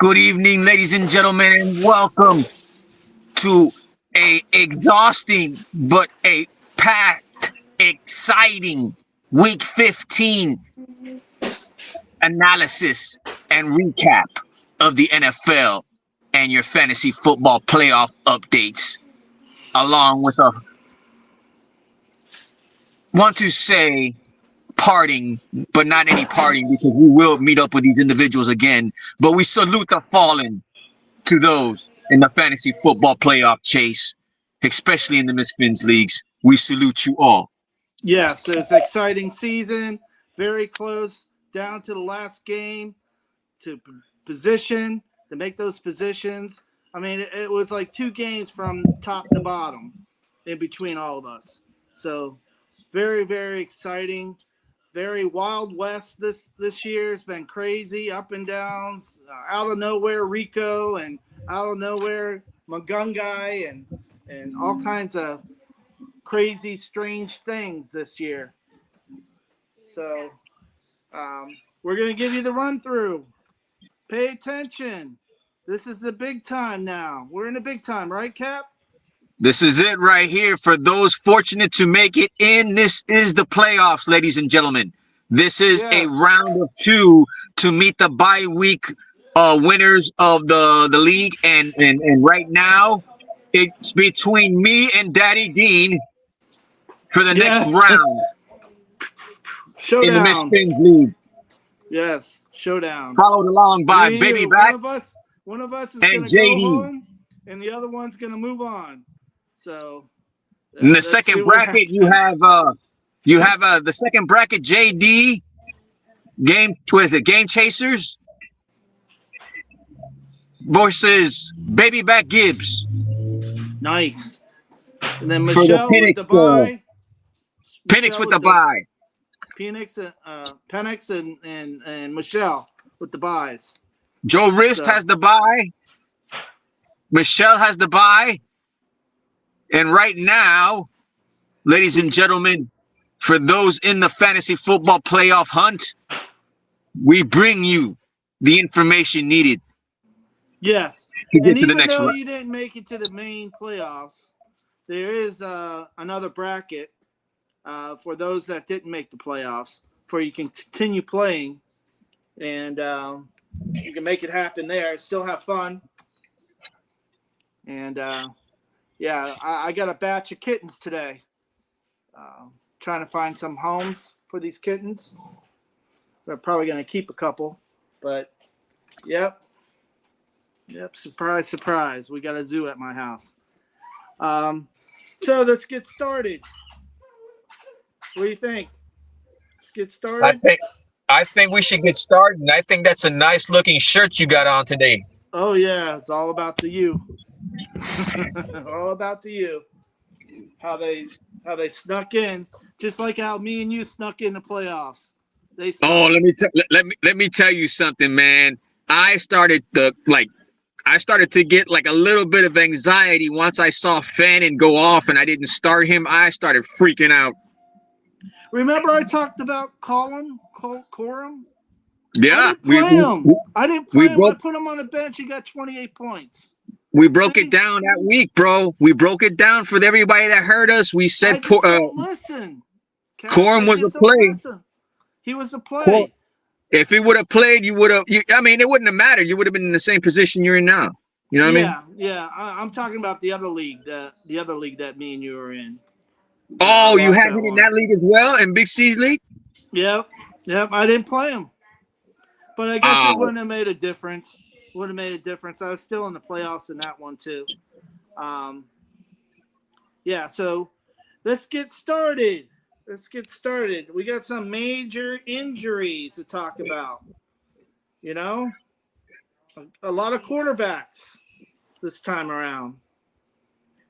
Good evening, ladies and gentlemen, and welcome to a exhausting but a packed, exciting Week 15 analysis and recap of the NFL and your fantasy football playoff updates, along with a want to say parting, but not any parting because we will meet up with these individuals again. But we salute the fallen to those in the fantasy football playoff chase, especially in the Miss Phins leagues. We salute you all. Yes, it's an exciting season, very close, down to the last game, to position, to make those positions. I mean, it was like 2 games from top to bottom in between all of us. So very, very exciting. Very Wild West this year. It's been crazy, up and downs, out of nowhere Rico, and out of nowhere Magungai, and all kinds of crazy, strange things this year. So we're going to give you the run through. Pay attention. This is the big time now. We're in the big time, right, Cap? This is it right here. For those fortunate to make it in, this is the playoffs, ladies and gentlemen. This is a round of 2 to meet the bye week winners of the league. And right now, it's between me and Daddy Dean for the next round in the Miss Showdown. Phins league. Yes, showdown. Followed along by Baby Back One of us is and going to go JD. home, and the other one's going to move on. So In the second bracket, you have the second bracket, JD Game Chasers versus Baby Back Gibbs. Nice. And then For Michelle the with the bye. Penix with the bye. Penix and Michelle with the buys. Joe Rist has the bye. Michelle has the bye. And right now, ladies and gentlemen, for those in the fantasy football playoff hunt, we bring you the information needed. Yes. To get and to the even next though round. you didn't make it to the main playoffs, there is another bracket for those that didn't make the playoffs, for you can continue playing, and you can make it happen there. Still have fun. And I got a batch of kittens today. Trying to find some homes for these kittens. We're probably going to keep a couple, but yep. Surprise, surprise. We got a zoo at my house. So let's get started. What do you think? Let's get started. I think we should get started. And I think that's a nice looking shirt you got on today. Oh yeah, it's all about the you. All about the you. How they snuck in, just like how me and you snuck in the playoffs. They snuck. Oh, let me tell you something, man. I started to get like a little bit of anxiety once I saw Fannin go off and I didn't start him. I started freaking out. Remember I talked about Corum? Yeah, I didn't play him. I put him on the bench. He got 28 points. We broke it down that week, bro. We broke it down for everybody that heard us. We said listen. Corum was a play. He was a play. If he would have played, you would have. I mean, it wouldn't have mattered. You would have been in the same position you're in now. You know what I mean? Yeah. I'm talking about the other league, the other league that me and you were in. Oh, you had him in that league as well, in Big C's league? Yep. I didn't play him, but I guess it wouldn't have made a difference. I was still in the playoffs in that one too. So let's get started. We got some major injuries to talk about. You know, a lot of quarterbacks this time around.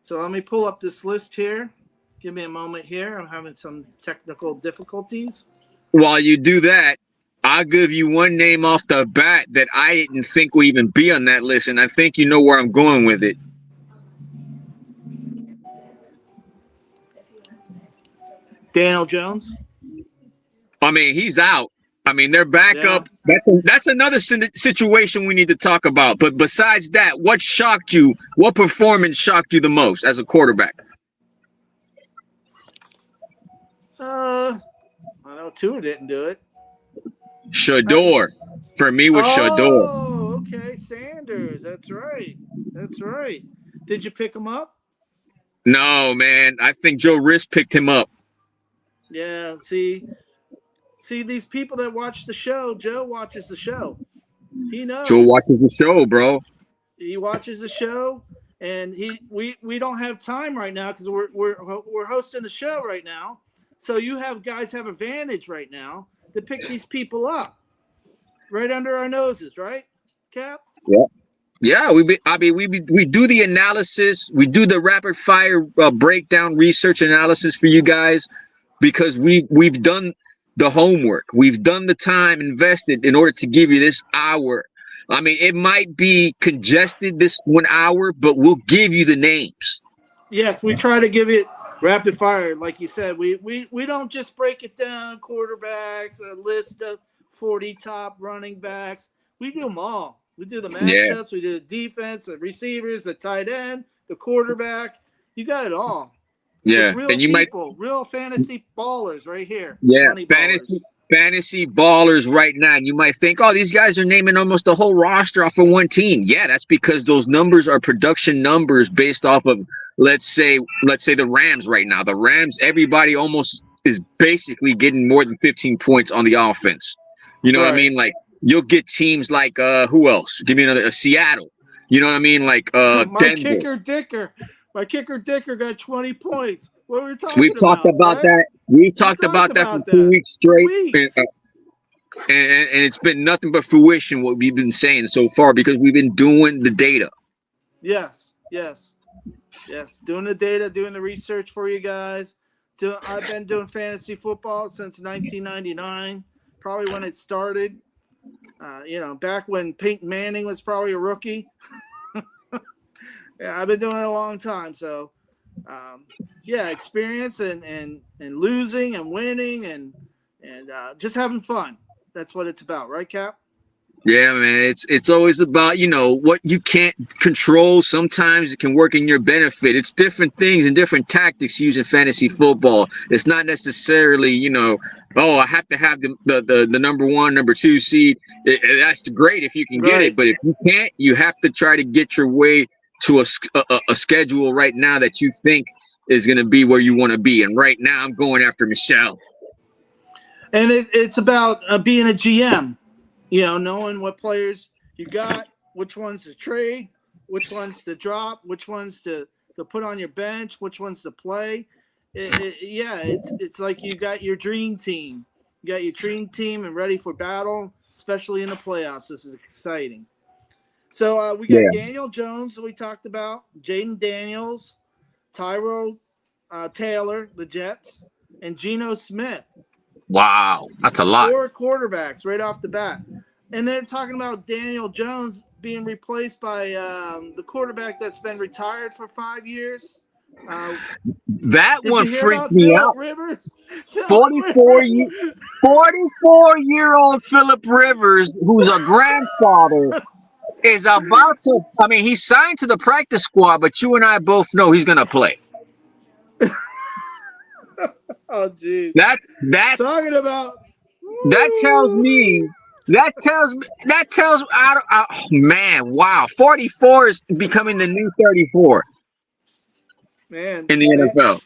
So let me pull up this list here. Give me a moment here. I'm having some technical difficulties. While you do that, I'll give you one name off the bat that I didn't think would even be on that list, and I think you know where I'm going with it. Daniel Jones? I mean, he's out. I mean, their backup. That's another situation we need to talk about. But besides that, what shocked you? What performance shocked you the most as a quarterback? I know Tua didn't do it. Shador. For me, was Shador. Oh, okay, Sanders. That's right. That's right. Did you pick him up? No, man. I think Joe Riss picked him up. Yeah. See these people that watch the show. Joe watches the show. He knows. Joe watches the show, bro. He watches the show, and we don't have time right now because we're hosting the show right now. So you guys have advantage right now to pick these people up right under our noses, right, Cap? Yeah. Yeah, we do the analysis, we do the rapid fire breakdown research analysis for you guys because we've done the homework, we've done the time invested in order to give you this hour. I mean, it might be congested this 1 hour, but we'll give you the names. Yes, we try to give it rapid fire, like you said. We don't just break it down, quarterbacks, a list of 40 top running backs. We do them all. We do the matchups, we do the defense, the receivers, the tight end, the quarterback. You got it all. Yeah, real and you people, real fantasy ballers right here. Yeah, fantasy ballers right now. And you might think, oh, these guys are naming almost the whole roster off of one team. Yeah, that's because those numbers are production numbers based off of, let's say the Rams right now. The Rams, everybody almost is basically getting more than 15 points on the offense. You know what I mean? Like, you'll get teams like who else? Give me another Seattle. You know what I mean? Like my Denver. My kicker Dicker got 20 points. What were we talking about? We've talked about right? that. We've talked about that for 2 weeks straight. And it's been nothing but fruition what we've been saying so far because we've been doing the data. Yes. Doing the data, doing the research for you guys. I've been doing fantasy football since 1999, probably when it started. Back when Peyton Manning was probably a rookie. Yeah, I've been doing it a long time. So, experience and losing and winning and just having fun. That's what it's about, right, Cap? Yeah, man. It's always about, what you can't control. Sometimes it can work in your benefit. It's different things and different tactics used in fantasy football. It's not necessarily, I have to have the number one, number two seed. That's great if you can get it. But if you can't, you have to try to get your way to a schedule right now that you think is going to be where you want to be. And right now I'm going after Michelle. And it's about being a GM, knowing what players you got, which ones to trade, which ones to drop, which ones to put on your bench, which ones to play. It's like you got your dream team. You got your dream team and ready for battle, especially in the playoffs. This is exciting. So we got Daniel Jones that we talked about, Jaden Daniels, Tyrell Taylor, the Jets, and Geno Smith. Wow, that's a lot. 4 quarterbacks right off the bat. And they're talking about Daniel Jones being replaced by the quarterback that's been retired for 5 years. That one freaked me out. 44-year-old Phillip Rivers, who's a grandfather, is about to. I mean, he's signed to the practice squad, but you and I both know he's going to play. Oh, geez. That's talking about. That tells me. Oh, man, wow. 44 is becoming the new 34. Man, in the NFL.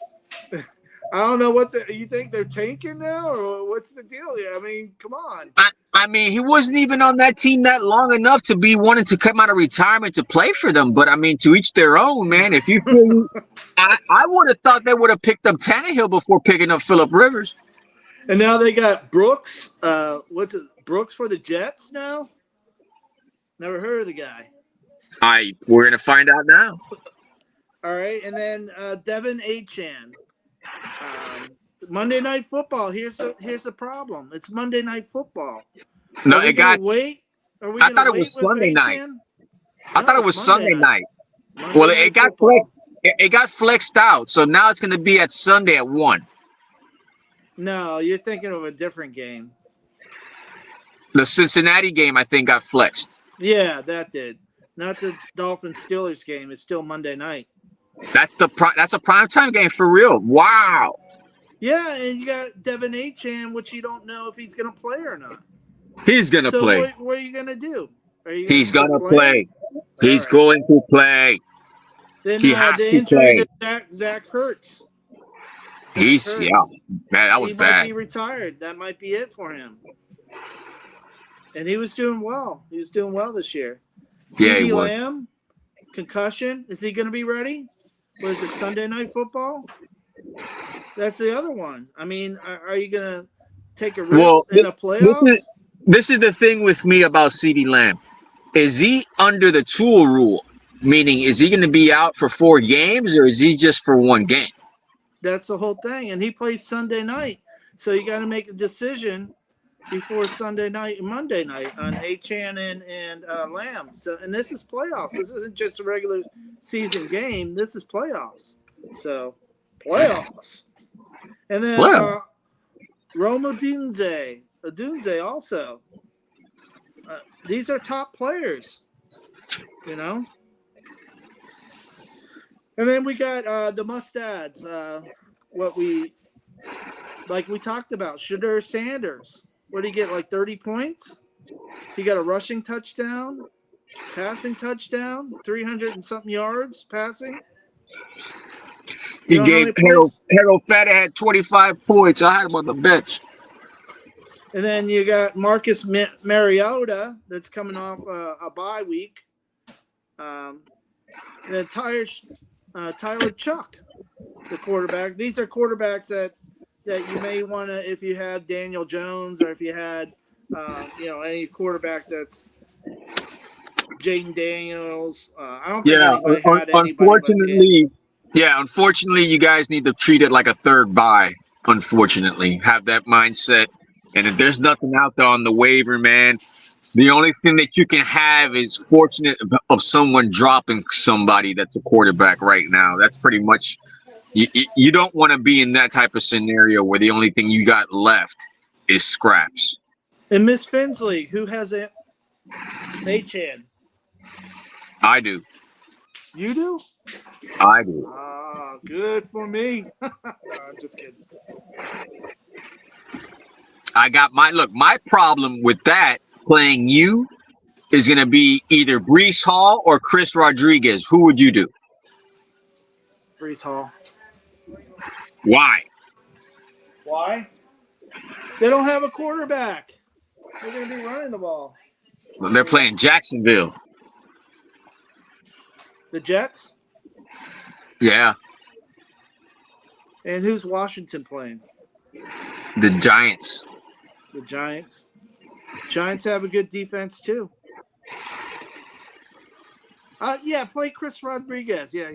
I don't know you think they're tanking now, or what's the deal here? I mean, come on. I mean, he wasn't even on that team that long enough to be wanting to come out of retirement to play for them. But I mean, to each their own, man. If you feel, I would have thought they would have picked up Tannehill before picking up Phillip Rivers. And now they got Brooks. Brooks for the Jets now? Never heard of the guy. We're gonna find out now. All right, and then Devin Achane. Monday Night Football. Here's the problem. It's Monday Night Football. No, I thought it was Sunday night. I thought it was Sunday night. Well, it got flexed out, so now it's going to be at Sunday at 1. No, you're thinking of a different game. The Cincinnati game, I think, got flexed. Yeah, that did. Not the Dolphins Steelers game. It's still Monday night. That's a primetime game for real. Wow. Yeah, and you got Devin Achane, which you don't know if he's going to play or not. He's gonna So play. what are you going to do? Are you He's gonna play? play. He's going to play. Then He has the to injury play. to Zach Ertz. Yeah, man, that was he bad. might be retired. That might be it for him. And he was doing well. He was doing well this year. Yeah, he CeeDee was. Lamb, concussion. Is he going to be ready? What is it, Sunday Night Football? That's the other one. I mean, are you going to take a risk in a playoffs? This is the thing with me about CeeDee Lamb. Is he under the tool rule? Meaning, is he going to be out for 4 games or is he just for 1 game? That's the whole thing. And he plays Sunday night. So you got to make a decision before Sunday night and Monday night on Achane and Lamb. So, and this is playoffs. This isn't just a regular season game. This is playoffs. So, playoffs. And then Rome Odunze also. These are top players, you know. And then we got the mustads. What we talked about. Shedeur Sanders. What did he get? Like 30 points? He got a rushing touchdown, passing touchdown, 300 and something yards passing. He gave Harold Fatter had 25 points. I had him on the bench. And then you got Marcus Mariota that's coming off a bye week. And then Tyler Chuck, the quarterback. These are quarterbacks that you may want to, if you had Daniel Jones or if you had, any quarterback that's Jaden Daniels. I don't think anybody had anybody. Unfortunately, you guys need to treat it like a third bye. Unfortunately, have that mindset. And if there's nothing out there on the waiver, man, the only thing that you can have is fortunate of someone dropping somebody that's a quarterback right now. That's pretty much, you don't want to be in that type of scenario where the only thing you got left is scraps. And Miss Phins League, who has it? Achane. I do. You do? I do. Ah, good for me. No, I'm just kidding. I got my problem with that playing you is going to be either Breece Hall or Chris Rodriguez. Who would you do? Breece Hall. Why? They don't have a quarterback. They're going to be running the ball. Well, they're playing Jacksonville. The Jets? Yeah. And who's Washington playing? The Giants. The Giants. Giants have a good defense too. Play Chris Rodriguez. Yeah.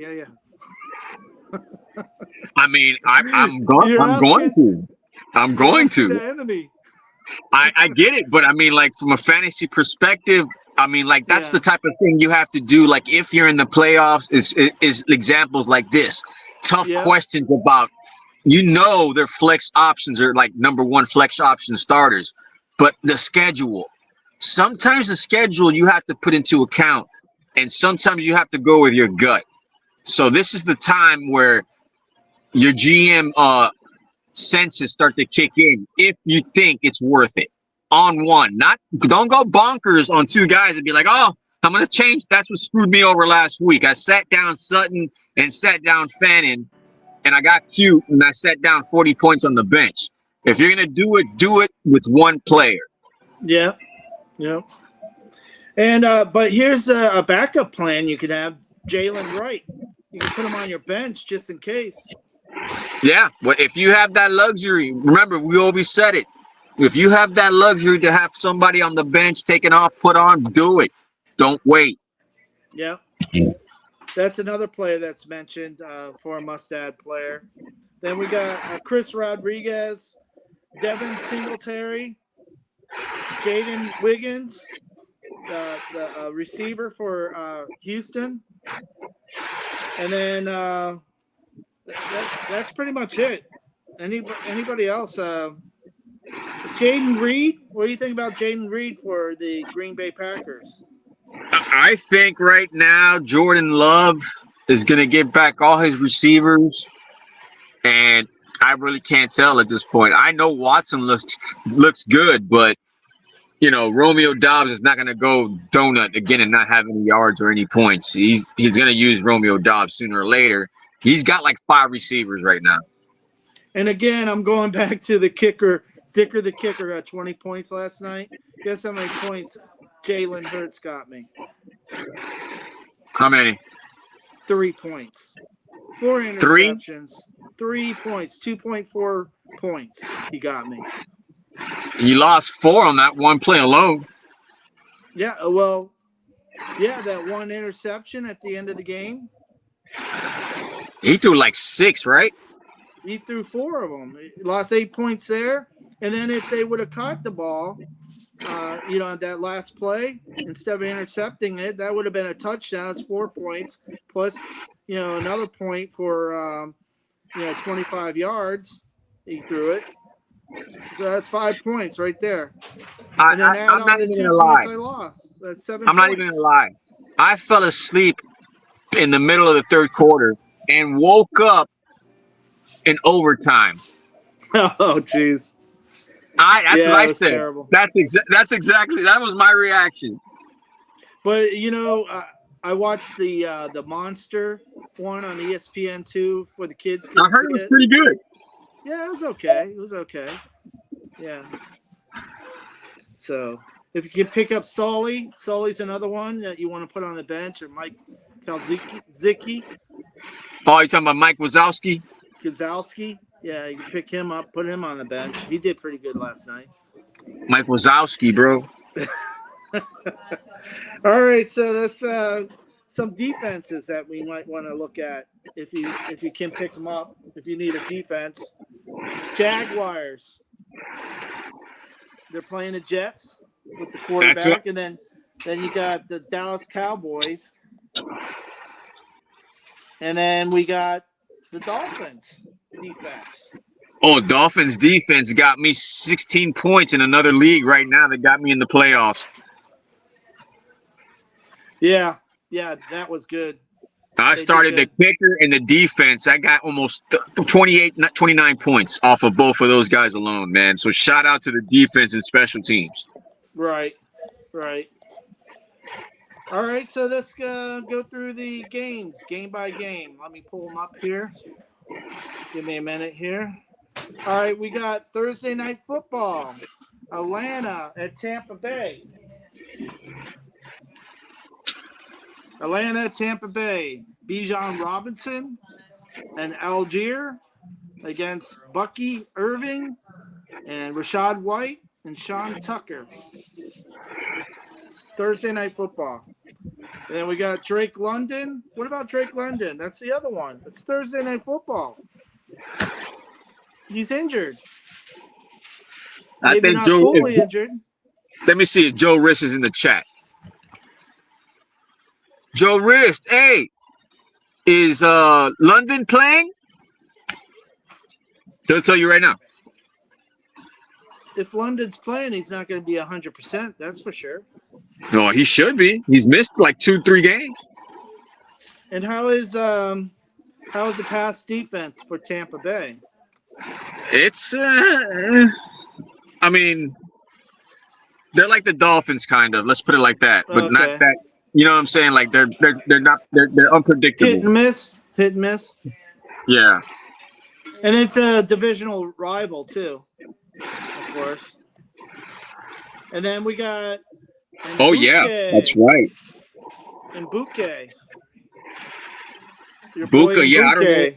I mean, I'm going to. The enemy. I get it, but I mean, like from a fantasy perspective, I mean, like that's the type of thing you have to do. Like if you're in the playoffs, is examples like this. Tough questions about, their flex options are like number 1 flex option starters, but the schedule. Sometimes the schedule you have to put into account, and sometimes you have to go with your gut. So this is the time where your GM senses start to kick in if you think it's worth it. On one, don't go bonkers on 2 guys and be like, oh, I'm going to change. That's what screwed me over last week. I sat down Sutton and sat down Fannin, and I got cute, and I sat down 40 points on the bench. If you're going to do it with 1 player. Yeah. And but here's a backup plan. You could have Jalen Wright. You can put him on your bench just in case. Yeah, but if you have that luxury, remember, we always said it. If you have that luxury to have somebody on the bench taken off, put on, do it. Don't wait. Yeah. That's another player that's mentioned for a must-add player. Then we got Chris Rodriguez, Devin Singletary, Jaden Wiggins, the receiver for Houston. And then that's pretty much it. Anybody else? Jaden Reed, what do you think about Jaden Reed for the Green Bay Packers? I think right now Jordan Love is going to get back all his receivers, and I really can't tell at this point. I know Watson looks good, but Romeo Dobbs is not going to go donut again and not have any yards or any points. He's going to use Romeo Dobbs sooner or later. He's got like 5 receivers right now. And again, I'm going back to the kicker. Dicker the kicker got 20 points last night. Guess how many points Jalen Hurts got me? How many? 3 points. 4 interceptions. 3 points. 2.4 points he got me. You lost 4 on that one play alone. Yeah, well, that one interception at the end of the game. He threw like 6, right? He threw 4 of them. He lost 8 points there. And then if they would have caught the ball, at that last play, instead of intercepting it, that would have been a touchdown. It's 4 points plus, another point for, 25 yards. He threw it. So that's 5 points right there. I'm not even going to lie. I lost. That's 7 I'm not even going to lie. I fell asleep in the middle of the third quarter and woke up in overtime. Oh, jeez. That's what I said. Terrible. That was my reaction. But I watched the Monster one on ESPN2 for the kids. I heard it was pretty good. Yeah, it was okay. Yeah. So if you can pick up Sully's another one that you want to put on the bench, or Mike Kalzicki. Oh, you're talking about Mike Wazowski? Kozlowski. Yeah, you can pick him up, put him on the bench. He did pretty good last night. Mike Wazowski, bro. All right, so that's some defenses that we might want to look at if you can pick them up, if you need a defense. Jaguars. They're playing the Jets with the quarterback, and then you got the Dallas Cowboys. And then we got the Dolphins defense. Oh, Dolphins defense got me 16 points in another league right now that got me in the playoffs. Yeah, that was good. I started the kicker and the defense. I got almost 29 points off of both of those guys alone, man. So shout out to the defense and special teams. Right. All right, so let's go through the games, game by game. Let me pull them up here. Give me a minute here. All right, we got Thursday Night Football. Atlanta at Tampa Bay. Bijan Robinson and Algier against Bucky Irving and Rashad White and Sean Tucker. Thursday Night Football. And then we got Drake London. What about Drake London? That's the other one. It's Thursday Night Football. He's injured. I think Joe fully injured. Let me see if Joe Rist is in the chat. Joe Rist, hey, is London playing? He'll tell you right now. If London's playing, he's not going to be 100%. That's for sure. No, he should be. He's missed like 2-3 games. And how is the pass defense for Tampa Bay? It's, I mean, they're like the Dolphins, kind of. Let's put it like that, but not that. You know what I'm saying? Like they're unpredictable. Hit and miss. Yeah. And it's a divisional rival too, of course. And then we got. Oh yeah, that's right. And Buke. Buka, yeah,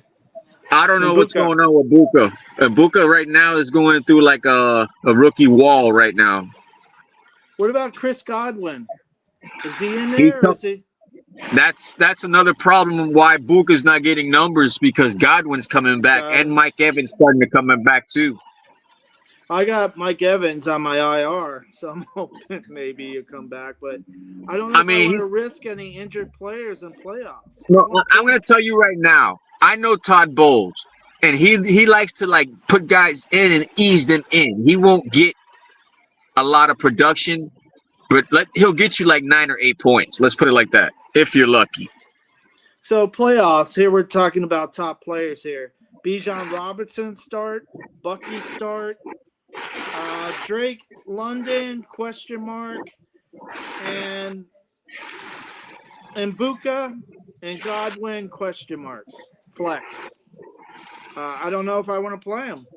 I don't know what's going on with Buka. Buka right now is going through like a rookie wall right now. What about Chris Godwin? Is he in there? That's another problem why Buka's not getting numbers, because Godwin's coming back and Mike Evans starting to come back too. I got Mike Evans on my IR, so I'm hoping maybe he'll come back. But I don't know if I want to risk any injured players in playoffs. No, I'm going to tell you right now. I know Todd Bowles. and he likes to like put guys in and ease them in. He won't get a lot of production, but he'll get you like 9 or 8 points. Let's put it like that, if you're lucky. So playoffs, here we're talking about top players here. Bijan Robinson start, Bucky start, Drake London, ? And Mbuka and Godwin, ? Flex. I don't know if I want to play them.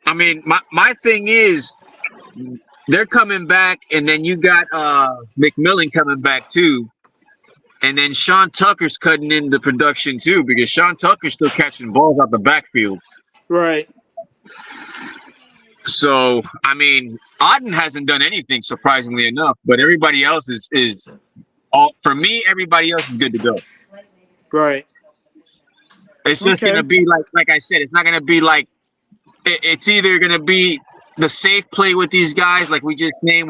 I mean, my thing is they're coming back, and then you got McMillan coming back too. And then Sean Tucker's cutting in the production too, because Sean Tucker's still catching balls out the backfield. Right. So, I mean, Auden hasn't done anything, surprisingly enough, but everybody else is all for me. Everybody else is good to go. Right. It's just gonna be like I said. It's not gonna be like it's either gonna be the safe play with these guys, like we just named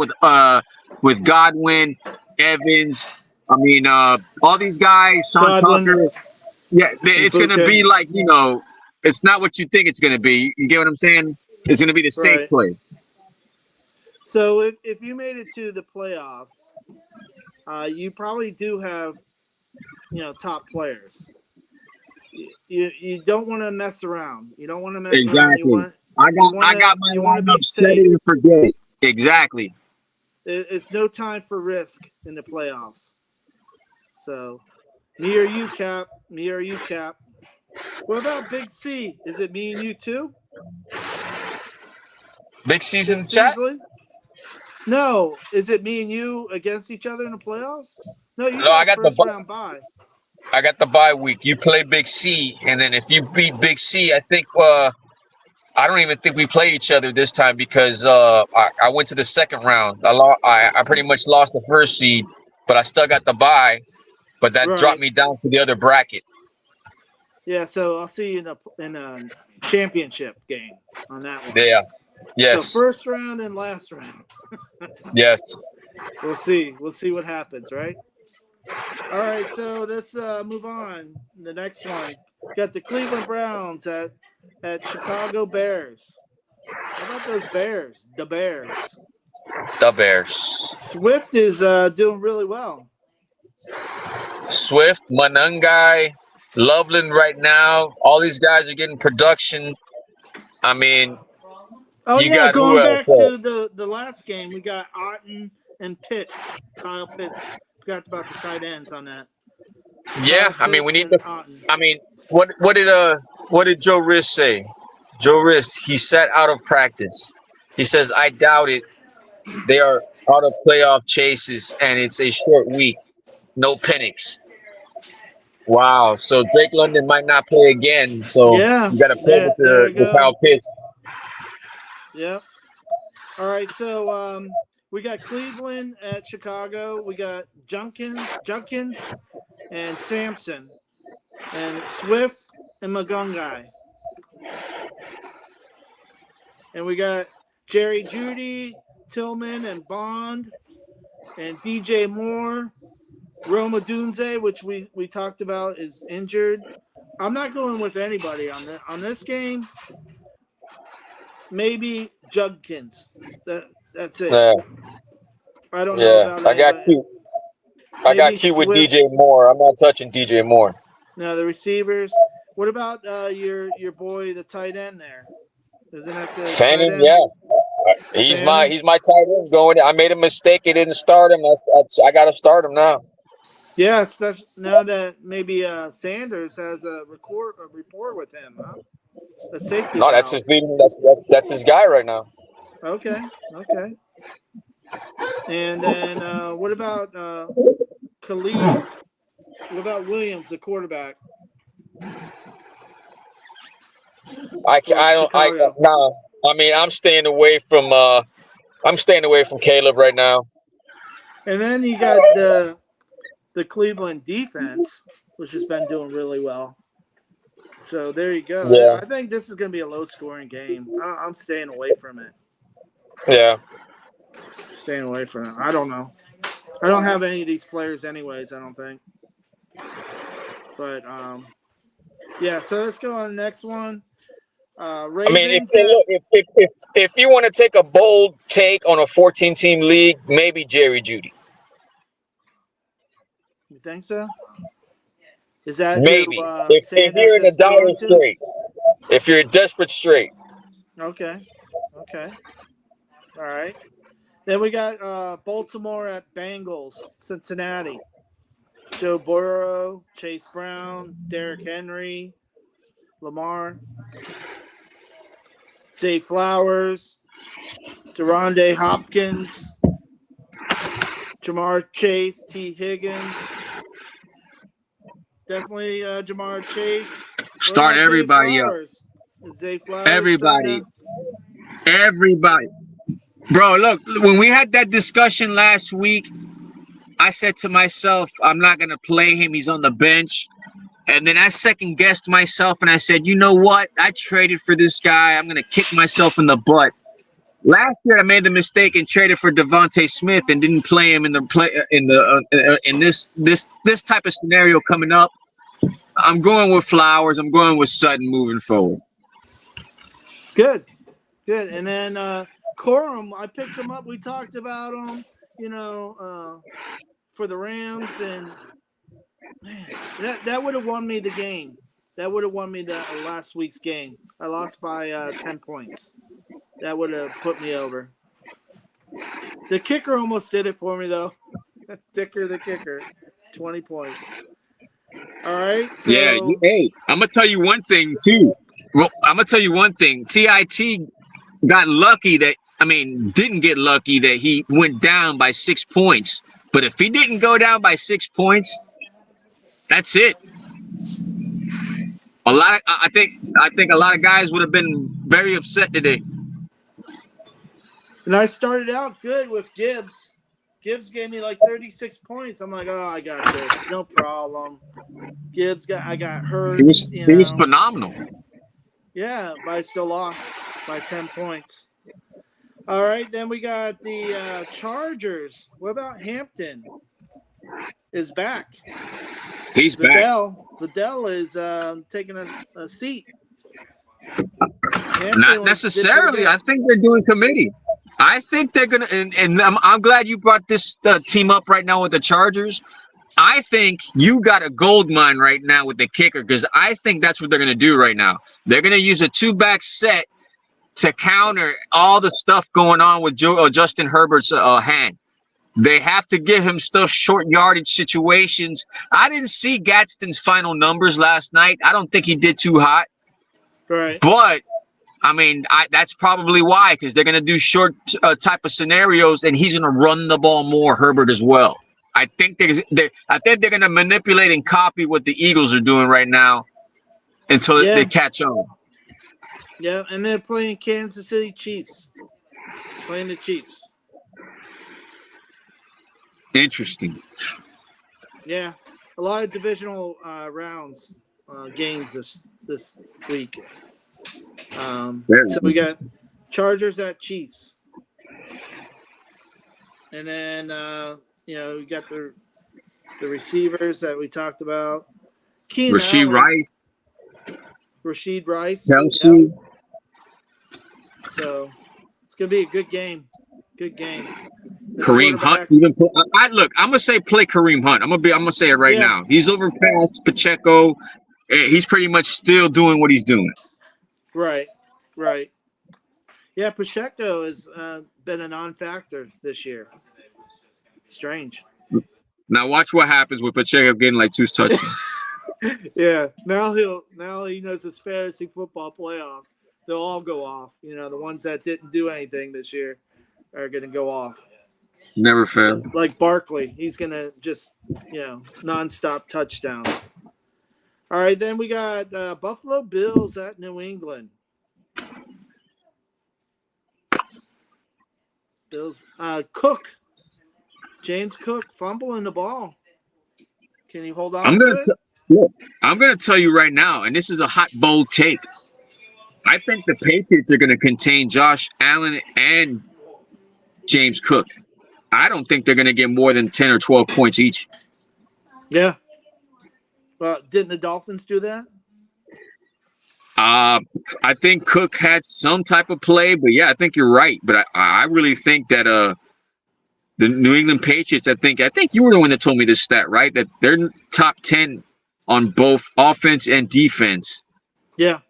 with Godwin, Evans. I mean, all these guys, Sean Tucker. Yeah, it's going to be like, it's not what you think it's going to be. You get what I'm saying? It's going to be the safe play. So if you made it to the playoffs, you probably do have, top players. You don't want to mess around. You don't want to mess around. I got my lineup set it and forget it. Exactly. It's no time for risk in the playoffs. So, me or you, Cap? Me or you, Cap? What about Big C? Is it me and you too? Big C's in the chat? No. Is it me and you against each other in the playoffs? No, I got first round bye. I got the bye week. You play Big C, and then if you beat Big C, I think I don't even think we play each other this time because I went to the second round. I pretty much lost the first seed, but I still got the bye. But that dropped me down to the other bracket. Yeah, so I'll see you in a championship game on that one. Yeah. Yes. So first round and last round. Yes. We'll see. We'll see what happens, right? All right, so let's move on. The next one. Got the Cleveland Browns at Chicago Bears. How about those Bears? The Bears. The Bears. Swift is doing really well. Swift, Manungai, Loveland right now. All these guys are getting production. I mean, going back to the last game, we got Otten and Pitts. Kyle Pitts. Forgot about the tight ends on that. Yeah, I mean, we need to. I mean, what did Joe Riss say? Joe Riss, he sat out of practice. He says, I doubt it. They are out of playoff chases, and it's a short week. No Penix. Wow. So Drake London might not play again. So you got to play with the Kyle Pitts. Yep. All right. So we got Cleveland at Chicago. We got Junkins and Sampson and Swift and Magungai. And we got Jerry Jeudy, Tillman and Bond and DJ Moore. Roma Dunze, which we talked about, is injured. I'm not going with anybody on this game. Maybe Judkins. That's it. Yeah. I don't know about anybody. I got Q with DJ Moore. I'm not touching DJ Moore. No, the receivers. What about your boy, the tight end there? Isn't that the Fanning? Yeah. He's my tight end going. I made a mistake. I didn't start him. I got to start him now. Yeah, especially now that maybe Sanders has a report with him, huh? A safety. No, that's his leading. That's his guy right now. Okay. And then what about Khalid? What about Williams, the quarterback? No. I mean, I'm staying away from Caleb right now. And then you got the Cleveland defense, which has been doing really well. So there you go. Yeah. I think this is going to be a low-scoring game. I'm staying away from it. Yeah. Staying away from it. I don't know. I don't have any of these players anyways, I don't think. But, Yeah, so let's go on the next one. I mean, Ravens. if you want to take a bold take on a 14-team league, maybe Jerry Jeudy. You think so? Is that Maybe who if Sanders you're in a is dire throwing to? strait, if you're a desperate strait. Okay. All right. Then we got Baltimore at Bengals, Cincinnati. Joe Burrow, Chase Brown, Derrick Henry, Lamar, Zay Flowers, Deronde Hopkins, Jamar Chase, T. Higgins. Definitely Jamar Chase. Start everybody up. Is Zay Flowers Everybody. Bro, look, when we had that discussion last week, I said to myself, I'm not going to play him. He's on the bench. And then I second guessed myself and I said, you know what? I traded for this guy. I'm going to kick myself in the butt. Last year, I made the mistake and traded for Devontae Smith and didn't play him in this type of scenario coming up. I'm going with Flowers. I'm going with Sutton moving forward. Good. And then Corum, I picked him up. We talked about him, for the Rams, and man, that would have won me the game. That would have won me the last week's game. I lost by 10 points. That would have put me over. The kicker almost did it for me, though. Dicker the kicker, 20 points. All right. So, yeah. Hey, I'm gonna tell you one thing too. Well, I'm gonna tell you one thing. TIT got lucky didn't get lucky that he went down by 6 points. But if he didn't go down by 6 points, that's it. I think a lot of guys would have been very upset today. And I started out good with Gibbs. Gibbs gave me like 36 points. I'm like, oh, I got this, no problem. I got hurt. He was phenomenal. Yeah, but I still lost by 10 points. All right, then we got the Chargers. What about Hampton? Is back. He's back. Vidal is taking a seat. Hampton not necessarily. I think they're doing committee. I think they're gonna, and I'm glad you brought this team up right now with the Chargers. I think you got a gold mine right now with the kicker because I think that's what they're gonna do right now. They're gonna use a 2-back set to counter all the stuff going on with Justin Herbert's hand. They have to give him stuff, short yardage situations. I didn't see Gadsden's final numbers last night. I don't think he did too hot. Right. But I mean, that's probably why, because they're going to do short type of scenarios, and he's going to run the ball more, Herbert as well. I think they're going to manipulate and copy what the Eagles are doing right now until they catch on. Yeah, and they're playing Kansas City Chiefs. Playing the Chiefs. Interesting. Yeah, a lot of divisional rounds games this week. So we got Chargers at Chiefs, and then we got the receivers that we talked about. Rashid Rice, Kelsey. Yep. So it's gonna be a good game. Kareem Hunt. I'm gonna say play Kareem Hunt. I'm gonna say it right now. He's overpassed Pacheco. He's pretty much still doing what he's doing. Right. Yeah, Pacheco has been a non-factor this year. Strange. Now watch what happens with Pacheco getting like 2 touchdowns. Yeah. Now he knows it's fantasy football playoffs. They'll all go off. The ones that didn't do anything this year are going to go off. Never fail. Like Barkley, he's going to just, nonstop touchdowns. All right, then we got Buffalo Bills at New England. Bills. James Cook fumbling the ball. Can you hold on I'm going to tell you right now, and this is a hot, bold take. I think the Patriots are going to contain Josh Allen and James Cook. I don't think they're going to get more than 10 or 12 points each. Yeah. Well, didn't the Dolphins do that? I think Cook had some type of play, but yeah, I think you're right. But I really think that the New England Patriots, I think you were the one that told me this stat, right? That they're top 10 on both offense and defense. Yeah,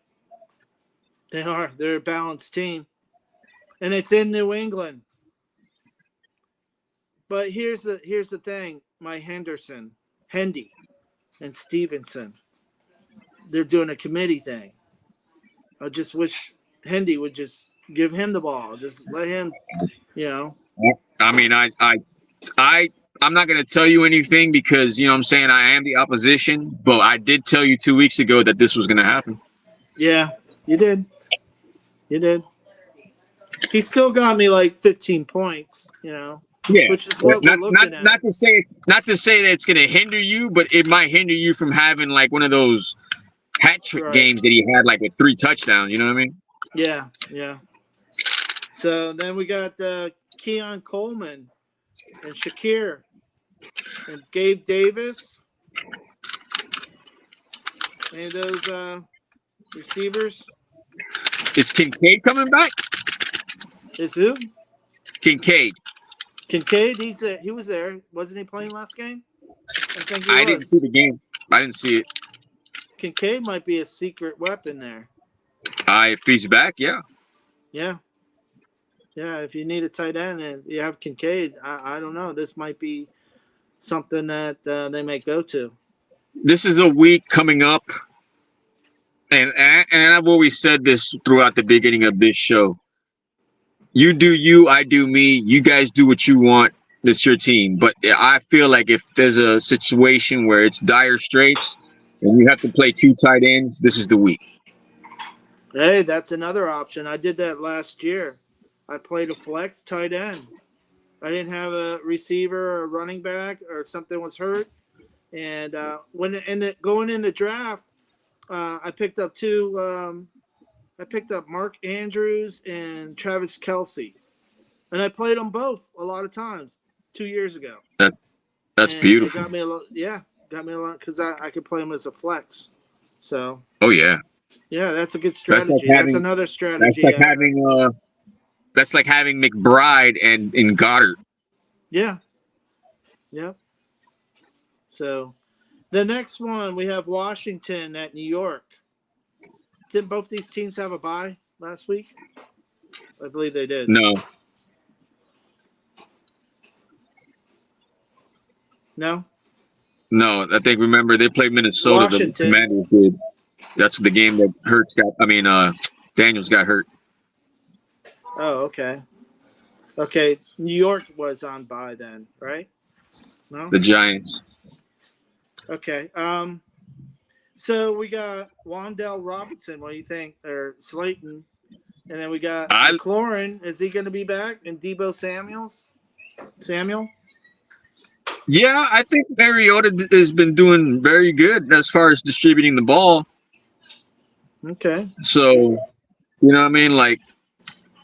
they are. They're a balanced team, and it's in New England. But here's the thing: my Hendy, and Stevenson, they're doing a committee thing. I just wish Hendy would just give him the ball. Just let him, you know. I mean, I'm not going to tell you anything because, you know what I'm saying, I am the opposition, but I did tell you 2 weeks ago that this was going to happen. Yeah, you did. You did. He still got me like 15 points, you know. Yeah, which is what we're looking at. Not to say that it's going to hinder you, but it might hinder you from having like one of those hat trick games that he had like with 3 touchdowns. You know what I mean? Yeah, yeah. So then we got Keon Coleman and Shakir and Gabe Davis. Any of those receivers? Is Kincaid coming back? Is who? Kincaid, he was there. Wasn't he playing last game? I didn't see the game. I didn't see it. Kincaid might be a secret weapon there. If he's back, yeah. Yeah. Yeah, if you need a tight end and you have Kincaid, I don't know. This might be something that they may go to. This is a week coming up, and I've always said this throughout the beginning of this show. You do you, I do me. You guys do what you want. It's your team. But I feel like if there's a situation where it's dire straits and you have to play 2 tight ends, this is the week. Hey, that's another option. I did that last year. I played a flex tight end. I didn't have a receiver or a running back or something was hurt. And going in the draft, I picked up 2 I picked up Mark Andrews and Travis Kelce, and I played them both a lot of times 2 years ago. That's beautiful. It got me a lot because I could play them as a flex. So. Oh yeah. Yeah, that's a good strategy. That's another strategy. That's like having McBride and Goddard. Yeah. Yep. So, the next one we have Washington at New York. Didn't both these teams have a bye last week? I believe they did. No. No? No, I think, remember, they played Minnesota. Washington. The Commanders did. That's the game that Daniels got hurt. Oh, okay. Okay, New York was on bye then, right? No? The Giants. Okay. So we got Wan'Dale Robinson. What do you think? Or Slayton. And then we got McLaurin. Is he going to be back? And Deebo Samuel? Yeah, I think Mariota has been doing very good as far as distributing the ball. Okay. So, you know what I mean? Like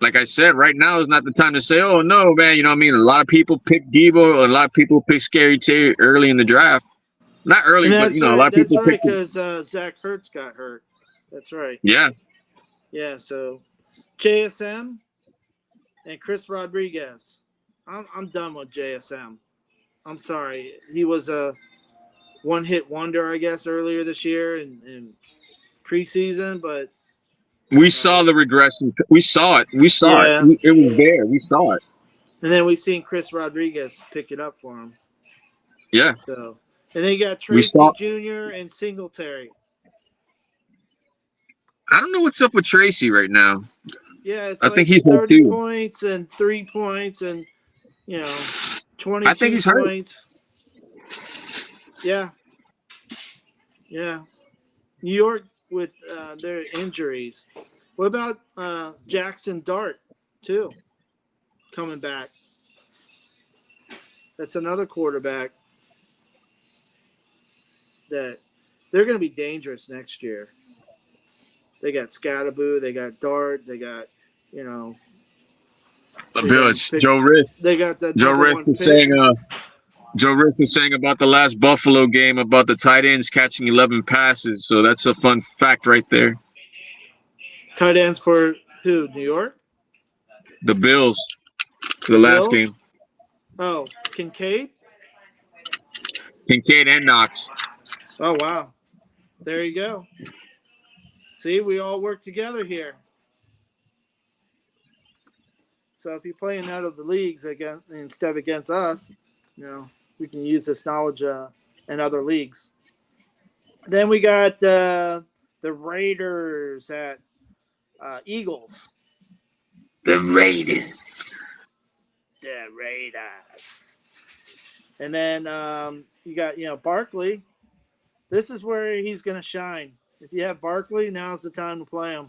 I said, right now is not the time to say, oh, no, man. You know what I mean? A lot of people pick Deebo. A lot of people pick Scary Terry early in the draft. Not early, but, a lot of people pick. That's right, because Zach Ertz got hurt. That's right. Yeah. Yeah, so JSM and Chris Rodriguez. I'm done with JSM. I'm sorry. He was a one-hit wonder, I guess, earlier this year in preseason, but we saw the regression. We saw it. It. It was there. We saw it. And then we seen Chris Rodriguez pick it up for him. Yeah. So, and then you got Tracy Jr. and Singletary. I don't know what's up with Tracy right now. Yeah, it's I think he's 30 points and 3 points and 22 I think he's points. Hurt. Yeah. Yeah. New York with their injuries. What about Jackson Dart, too, coming back? That's another quarterback that they're going to be dangerous next year. They got Scatterboo, they got Dart, they got, the village. Joe Riff. They got the Joe Riff was saying. Joe Riff was saying about the last Buffalo game about the tight ends catching 11 passes. So that's a fun fact right there. Tight ends for who? New York? The Bills for the last Bills? game. Oh, Kincaid? Kincaid and Knox. Oh, wow. There you go. See, we all work together here. So if you're playing out of the leagues instead of against us, we can use this knowledge in other leagues. Then we got the Raiders at Eagles. The Raiders. The Raiders. And then you got, Barkley. This is where he's going to shine. If you have Barkley, now's the time to play him.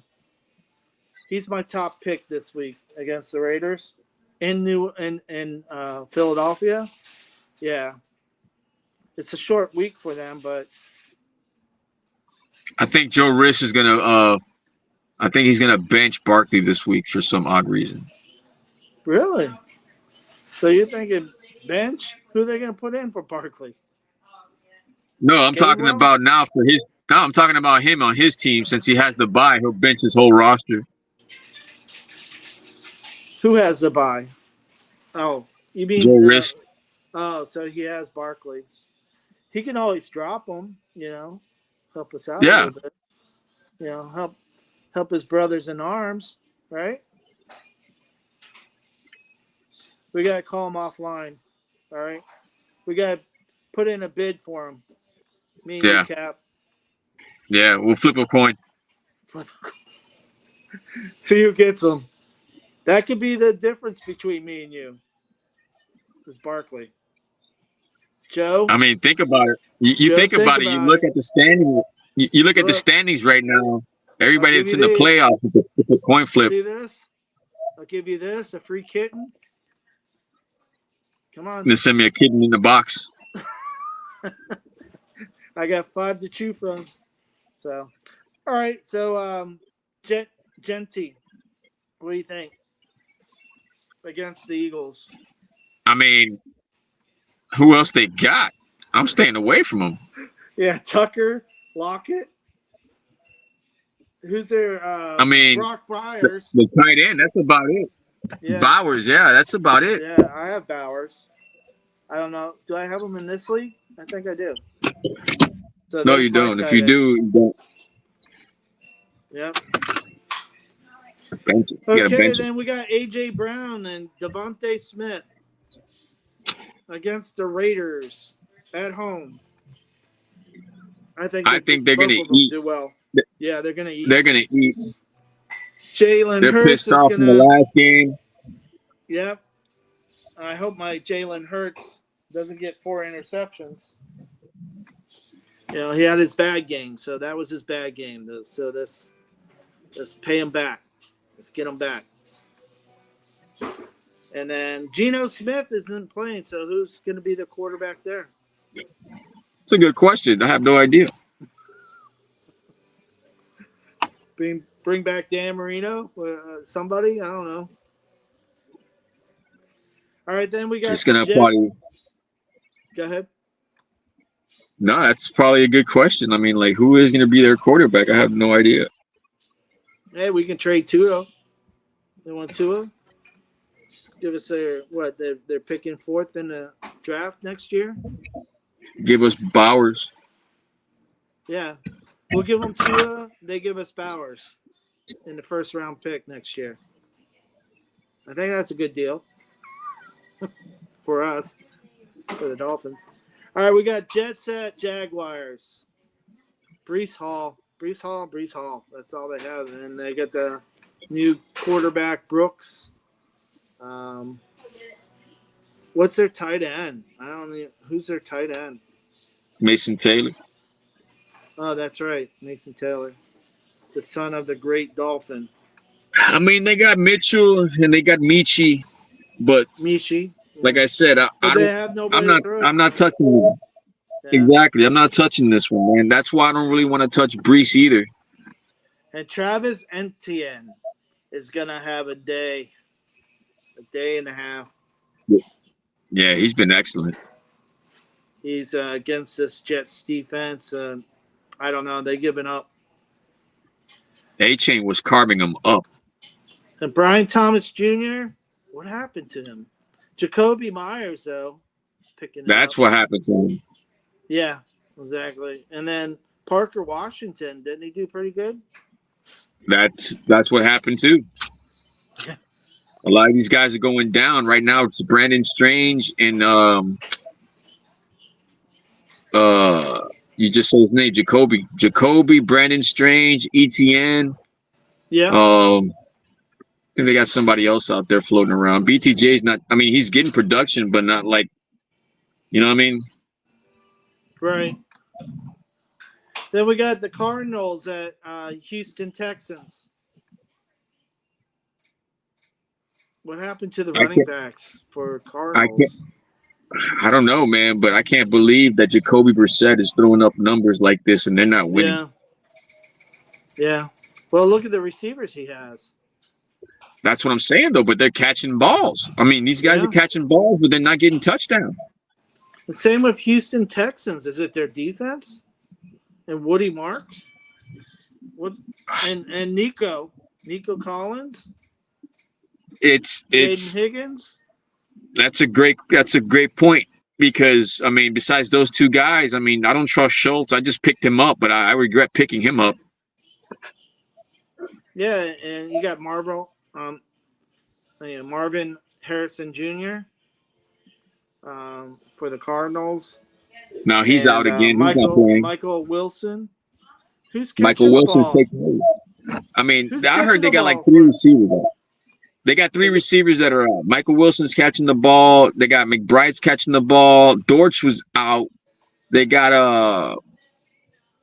He's my top pick this week against the Raiders in Philadelphia. Yeah. It's a short week for them, but I think Joe Riss is gonna he's gonna bench Barkley this week for some odd reason. Really? So you're thinking bench? Who are they gonna put in for Barkley? No, I'm talking about now for his. No, I'm talking about him on his team since he has the bye. He'll bench his whole roster. Who has the bye? Oh, you mean Joe Riss? Oh, so he has Barkley. He can always drop him. Help us out a little bit. Help his brothers in arms, right? We gotta call him offline. All right, we gotta put in a bid for him. Me and you, Cap. Yeah, we'll flip a coin. See who gets him. That could be the difference between me and you. Is Barkley. Joe? I mean, think about it. You think about it. You look at the standings. You look at the standings right now. Everybody that's in the playoffs, it's a coin flip. See this? I'll give you this, a free kitten. Come on. They send me a kitten in the box. I got 5 to chew from. So, all right. So, Genty, what do you think against the Eagles? I mean, who else they got? I'm staying away from them. Yeah, Tucker, Lockett. Who's their? Brock Byers. The tight end. That's about it. Yeah. Bowers. Yeah, that's about it. Yeah, I have Bowers. I don't know. Do I have him in this league? I think I do. So no, you don't. If you do, you don't. Yep. Bench it. Okay, then we got A.J. Brown and Devontae Smith against the Raiders at home. I think they're going to eat. Do well. Yeah, they're going to eat. They're going to eat. Jalen Hurts pissed off in the last game. Yep. I hope my Jalen Hurts doesn't get 4 interceptions. He had his bad game, so that was his bad game. So let's pay him back. Let's get him back. And then Geno Smith isn't playing, so who's going to be the quarterback there? It's a good question. I have no idea. Bring back Dan Marino? Somebody? I don't know. All right, then we got. It's gonna probably. Go ahead. No, that's probably a good question. I mean, who is going to be their quarterback? I have no idea. Hey, we can trade Tua. They want Tua. Give us they're picking 4th in the draft next year. Give us Bowers. Yeah, we'll give them Tua. They give us Bowers in the 1st round pick next year. I think that's a good deal for us, for the Dolphins. All right, we got Jets at Jaguars. Breece Hall. That's all they have. And they got the new quarterback, Brooks. What's their tight end? I don't know. Who's their tight end? Mason Taylor. Oh, that's right. Mason Taylor. The son of the great Dolphin. I mean, they got Mitchell and they got Michi. But like I said, I'm not touching him. Yeah. Exactly. I'm not touching this one, man. That's why I don't really want to touch Breece either. And Travis Etienne is going to have a day and a half. Yeah, he's been excellent. He's against this Jets defense. I don't know. They've given up. A-Chain was carving him up. And Brian Thomas Jr., what happened to him? Jacoby Myers, though, is picking it That's up. what happened to him. Yeah, exactly. And then Parker Washington, didn't he do pretty good? That's what happened too. Yeah. A lot of these guys are going down right now. It's Brandon Strange and you just said his name, Jacoby, Brandon Strange, ETN. Yeah. I think they got somebody else out there floating around. BTJ's not. I mean, he's getting production, but not like, you know what I mean? Right. Then we got the Cardinals at Houston Texans. What happened to the running backs for Cardinals? I don't know, man, but I can't believe that Jacoby Brissett is throwing up numbers like this and they're not winning. Yeah. Yeah. Well, look at the receivers he has. That's what I'm saying, though. But they're catching balls. I mean, these guys are catching balls, but they're not getting touchdowns. The same with Houston Texans. Is it their defense and Woody Marks? What and Nico Collins? It's Jaden Higgins. That's a great point because I mean, besides those two guys, I mean, I don't trust Schultz. I just picked him up, but I regret picking him up. Yeah, and you got Marvin Harrison Jr. For the Cardinals. Now he's out again. Michael Wilson. Who's catching Michael Wilson the ball? I mean, I heard they got like 3 receivers out. They got 3 receivers that are out. Michael Wilson's catching the ball. They got McBride's catching the ball. Dortch was out. They got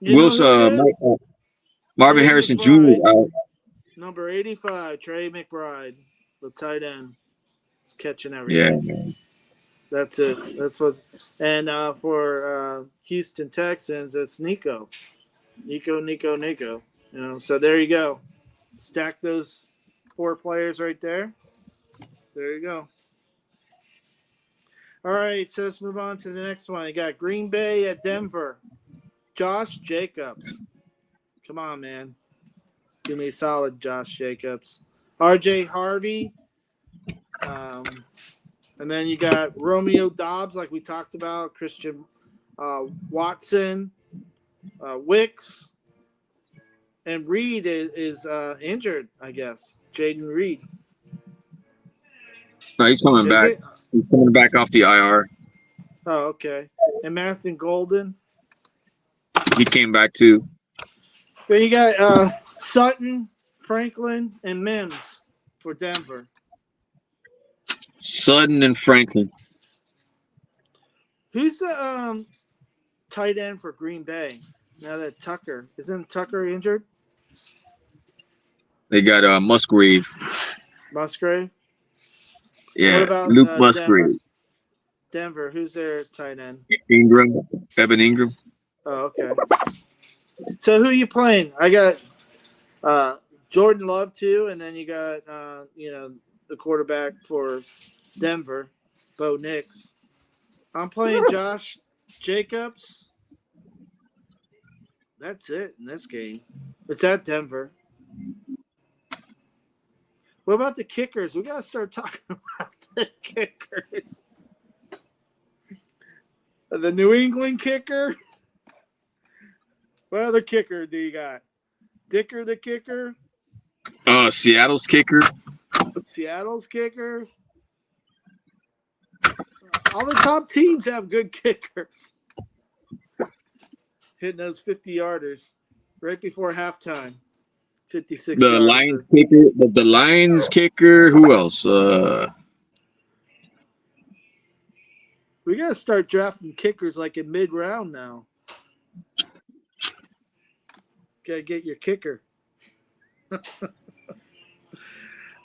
Wilson, Marvin Trey Harrison McBride. Jr. out. Number 85, Trey McBride, the tight end, is catching everything. Yeah, man. That's it. That's what. And for Houston Texans, it's Nico. You know, so there you go. Stack those 4 players right there. There you go. All right, so let's move on to the next one. You got Green Bay at Denver. Josh Jacobs. Come on, man. Give me a solid Josh Jacobs. RJ Harvey. And then you got Romeo Dobbs, like we talked about. Christian Watson. Wicks. And Reed is injured, I guess. Jaden Reed. No, he's coming back. He's coming back off the IR. Oh, okay. And Matthew Golden. He came back too. Then you got Sutton, Franklin, and Mims for Denver. Sutton and Franklin. Who's the tight end for Green Bay? Now that Tucker. Isn't Tucker injured? They got Musgrave. Musgrave? Yeah, what about, Luke Musgrave. Denver. Who's their tight end? Evan Ingram. Oh, okay. So who are you playing? I got Jordan Love too, and then you got the quarterback for Denver, Bo Nix. I'm playing Josh Jacobs. That's it in this game. It's at Denver. What about the kickers? We got to start talking about the kickers. The New England kicker. What other kicker do you got? Dicker the kicker? Seattle's kicker. Seattle's kicker. All the top teams have good kickers. Hitting those 50-yarders right before halftime. 56 The yards. Lions kicker. The Lions kicker. Who else? We got to start drafting kickers like in mid-round now. Got to get your kicker.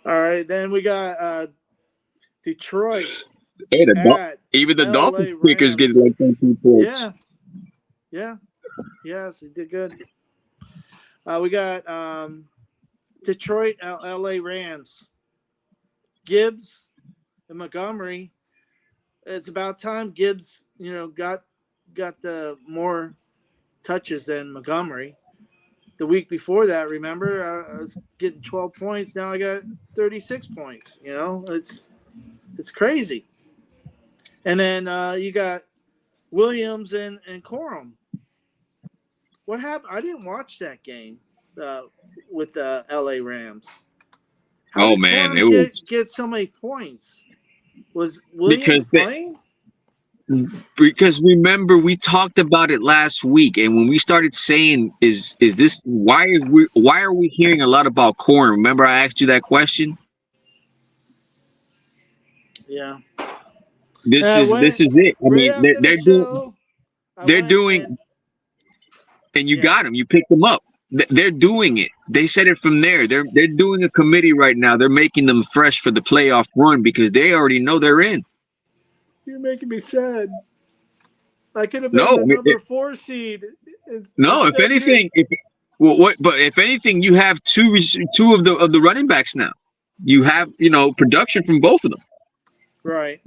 All right, then we got Detroit. Hey, even the Dolphins kickers get like 13 points. Yeah. Yes, he did good. We got Detroit, LA Rams. Gibbs and Montgomery. It's about time Gibbs, got the more touches than Montgomery. the week before that, remember, I was getting 12 points. Now I got 36 points. You know, it's crazy. And then you got Williams and Corum. What happened? I didn't watch that game with the LA Rams. How Oh did man, it Corum was get so many points? Was Williams playing? Because remember we talked about it last week, and when we started saying, "Is this why are we hearing a lot about corn?" Remember, I asked you that question. Yeah. This I is went it. I right mean, after the show. they're doing, and you got them. You picked them up. They're doing it. They said it from there. They're doing a committee right now. They're making them fresh for the playoff run because they already know they're in. You're making me sad. I could have been No, the number 4 seed. no. If anything, but if anything, you have two of the running backs now. You have production from both of them. Right.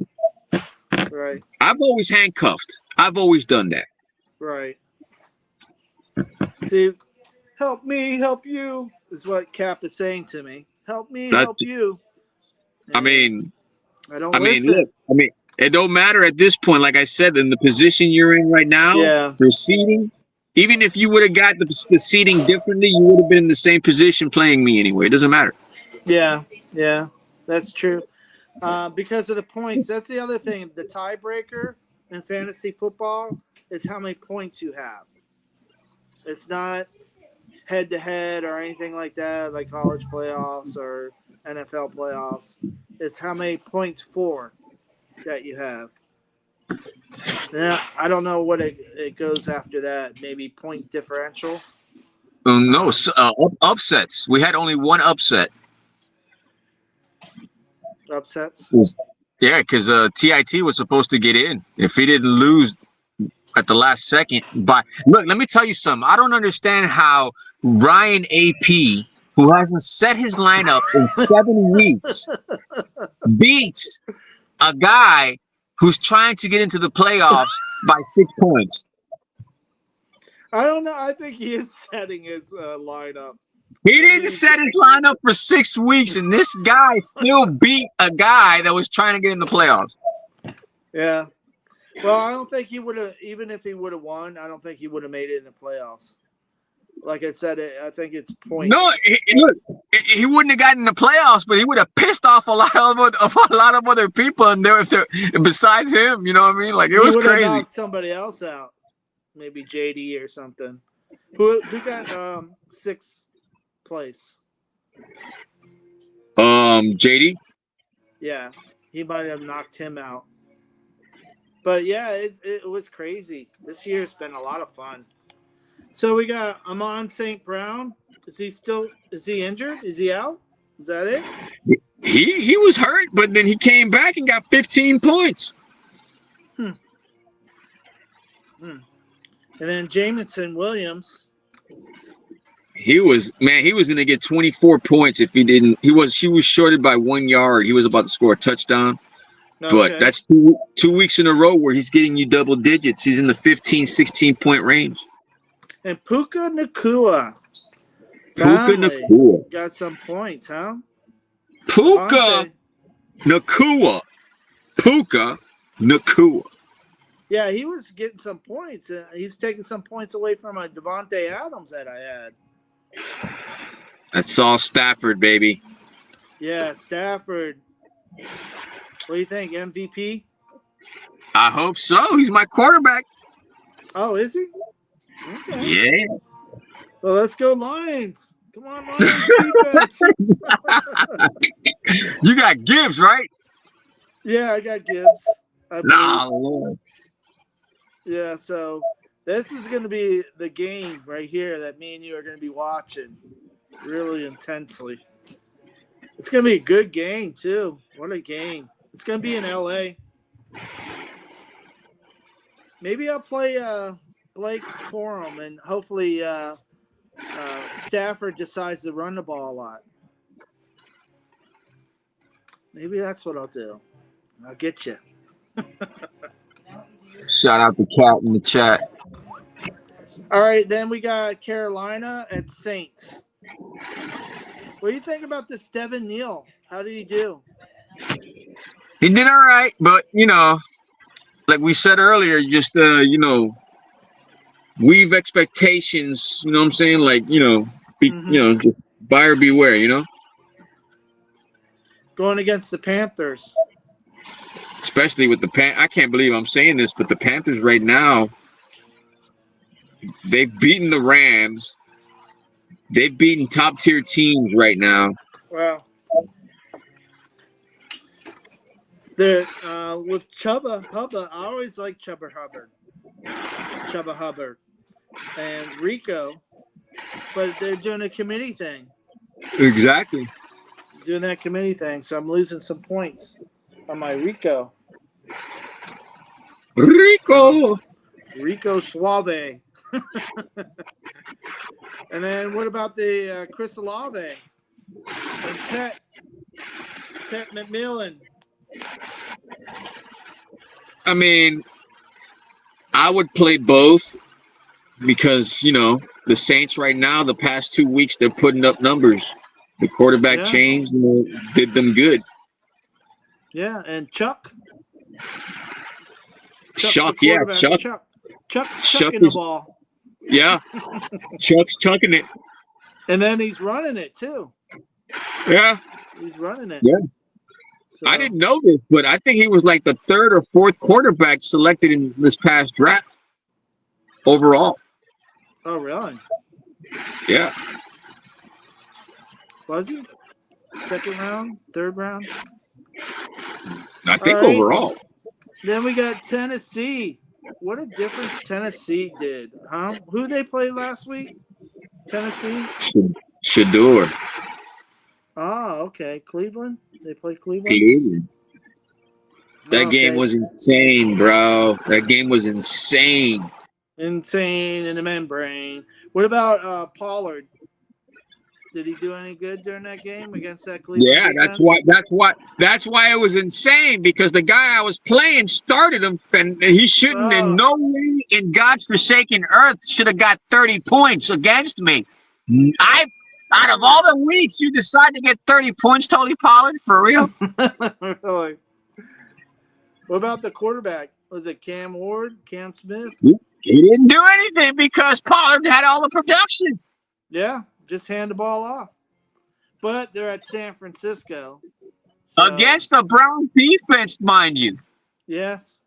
Right. I've always handcuffed. I've always done that. Right. See, help me, help you is what Cap is saying to me. Help me, help you. And I mean, I don't listen. look, it don't matter at this point. Like I said, in the position you're in right now, for seeding, even if you would have got the seeding differently, you would have been in the same position playing me anyway. It doesn't matter. Yeah, that's true. Because of the points, that's the other thing. The tiebreaker in fantasy football is how many points you have. It's not head-to-head or anything like that, like college playoffs or NFL playoffs. It's how many points for that you have. Yeah, I don't know what it goes after that. Maybe point differential. No, upsets. We had only one upset. Upsets? Yeah, because TIT was supposed to get in. If he didn't lose at the last second. Look, let me tell you something. I don't understand how Ryan AP, who hasn't set his lineup in 7 weeks, beats a guy who's trying to get into the playoffs by 6 points. I don't know. I think he is setting his lineup. He didn't set his lineup for 6 weeks, and this guy still beat a guy that was trying to get in the playoffs. Yeah. Well, I don't think he would have, even if he would have won, I don't think he would have made it in the playoffs. Like I said, I think it's points. No, look, he wouldn't have gotten in the playoffs, but he would have pissed off a lot of other people in there besides him. You know what I mean? Like it was crazy. Knocked somebody else out, maybe JD or something. Who got 6th place? JD. Yeah, he might have knocked him out. But yeah, it was crazy. This year's been a lot of fun. So we got Amon St. Brown. Is he injured? Is he out? Is that it? He was hurt, but then he came back and got 15 points. And then Jamison Williams. He was going to get 24 points if he didn't. He was shorted by 1 yard. He was about to score a touchdown. Okay. But that's two weeks in a row where he's getting you double digits. He's in the 15, 16 point range. And Puka Nacua got some points, huh? Puka Nacua. Yeah, he was getting some points. He's taking some points away from a Devontae Adams that I had. That's all Stafford, baby. Yeah, Stafford. What do you think, MVP? I hope so. He's my quarterback. Oh, is he? Okay. Yeah. Well, let's go Lions. Come on, Lions defense. You got Gibbs, right? Yeah, I got Gibbs. Lord. Yeah, so this is going to be the game right here that me and you are going to be watching really intensely. It's going to be a good game, too. What a game. It's going to be in L.A. Maybe I'll play Blake Corum, and hopefully Stafford decides to run the ball a lot. Maybe that's what I'll do. I'll get you. Shout out to Cat in the chat. All right, then we got Carolina at Saints. What do you think about this Devin Neal? How did he do? He did all right, but like we said earlier, just weave expectations. You know what I'm saying? Like just buyer beware. Going against the Panthers. Especially with I can't believe I'm saying this, but the Panthers right now, they've beaten the Rams. They've beaten top tier teams right now. Wow. With Chubba Hubbard, I always like Chubba Hubbard, and Rico, but they're doing a committee thing. Exactly. Doing that committee thing, so I'm losing some points on my Rico. Rico Suave. And then what about the Chris Olave and Tet McMillan? I mean, I would play both because, the Saints right now, the past 2 weeks, they're putting up numbers. The quarterback changed and did them good. Yeah, and Chuck. Chuck's chucking the ball. Yeah, Chuck's chucking it. And then he's running it, too. Yeah. He's running it. Yeah. So, I didn't know this, but I think he was like the third or fourth quarterback selected in this past draft overall. Oh, really? Yeah. Was he? Second round? Third round? I think overall. Then we got Tennessee. What a difference Tennessee did, huh? Who they played last week? Tennessee? Shador. Oh, okay. Cleveland? They play Cleveland? That game was insane, bro. That game was insane. Insane in the membrane. What about Pollard? Did he do any good during that game against that Cleveland defense? That's why it was insane, because the guy I was playing started him, and he shouldn't in no way in God's forsaken earth should have got 30 points against me. Out of all the weeks, you decide to get 30 points, Tony Pollard, for real? Really? What about the quarterback? Was it Cam Ward, Cam Smith? He didn't do anything because Pollard had all the production. Yeah, just hand the ball off. But they're at San Francisco. So. Against the Browns defense, mind you. Yes.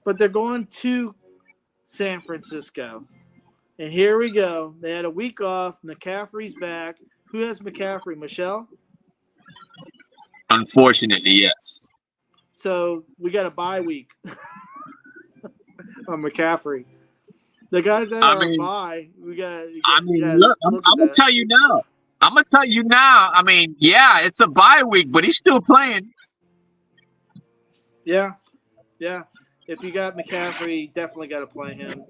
But they're going to San Francisco. And here we go. They had a week off. McCaffrey's back. Who has McCaffrey? Michelle? Unfortunately, yes. So we got a bye week on McCaffrey. The guys that are on bye, look, I'm gonna tell you now. I mean, yeah, it's a bye week, but he's still playing. Yeah. If you got McCaffrey, definitely got to play him.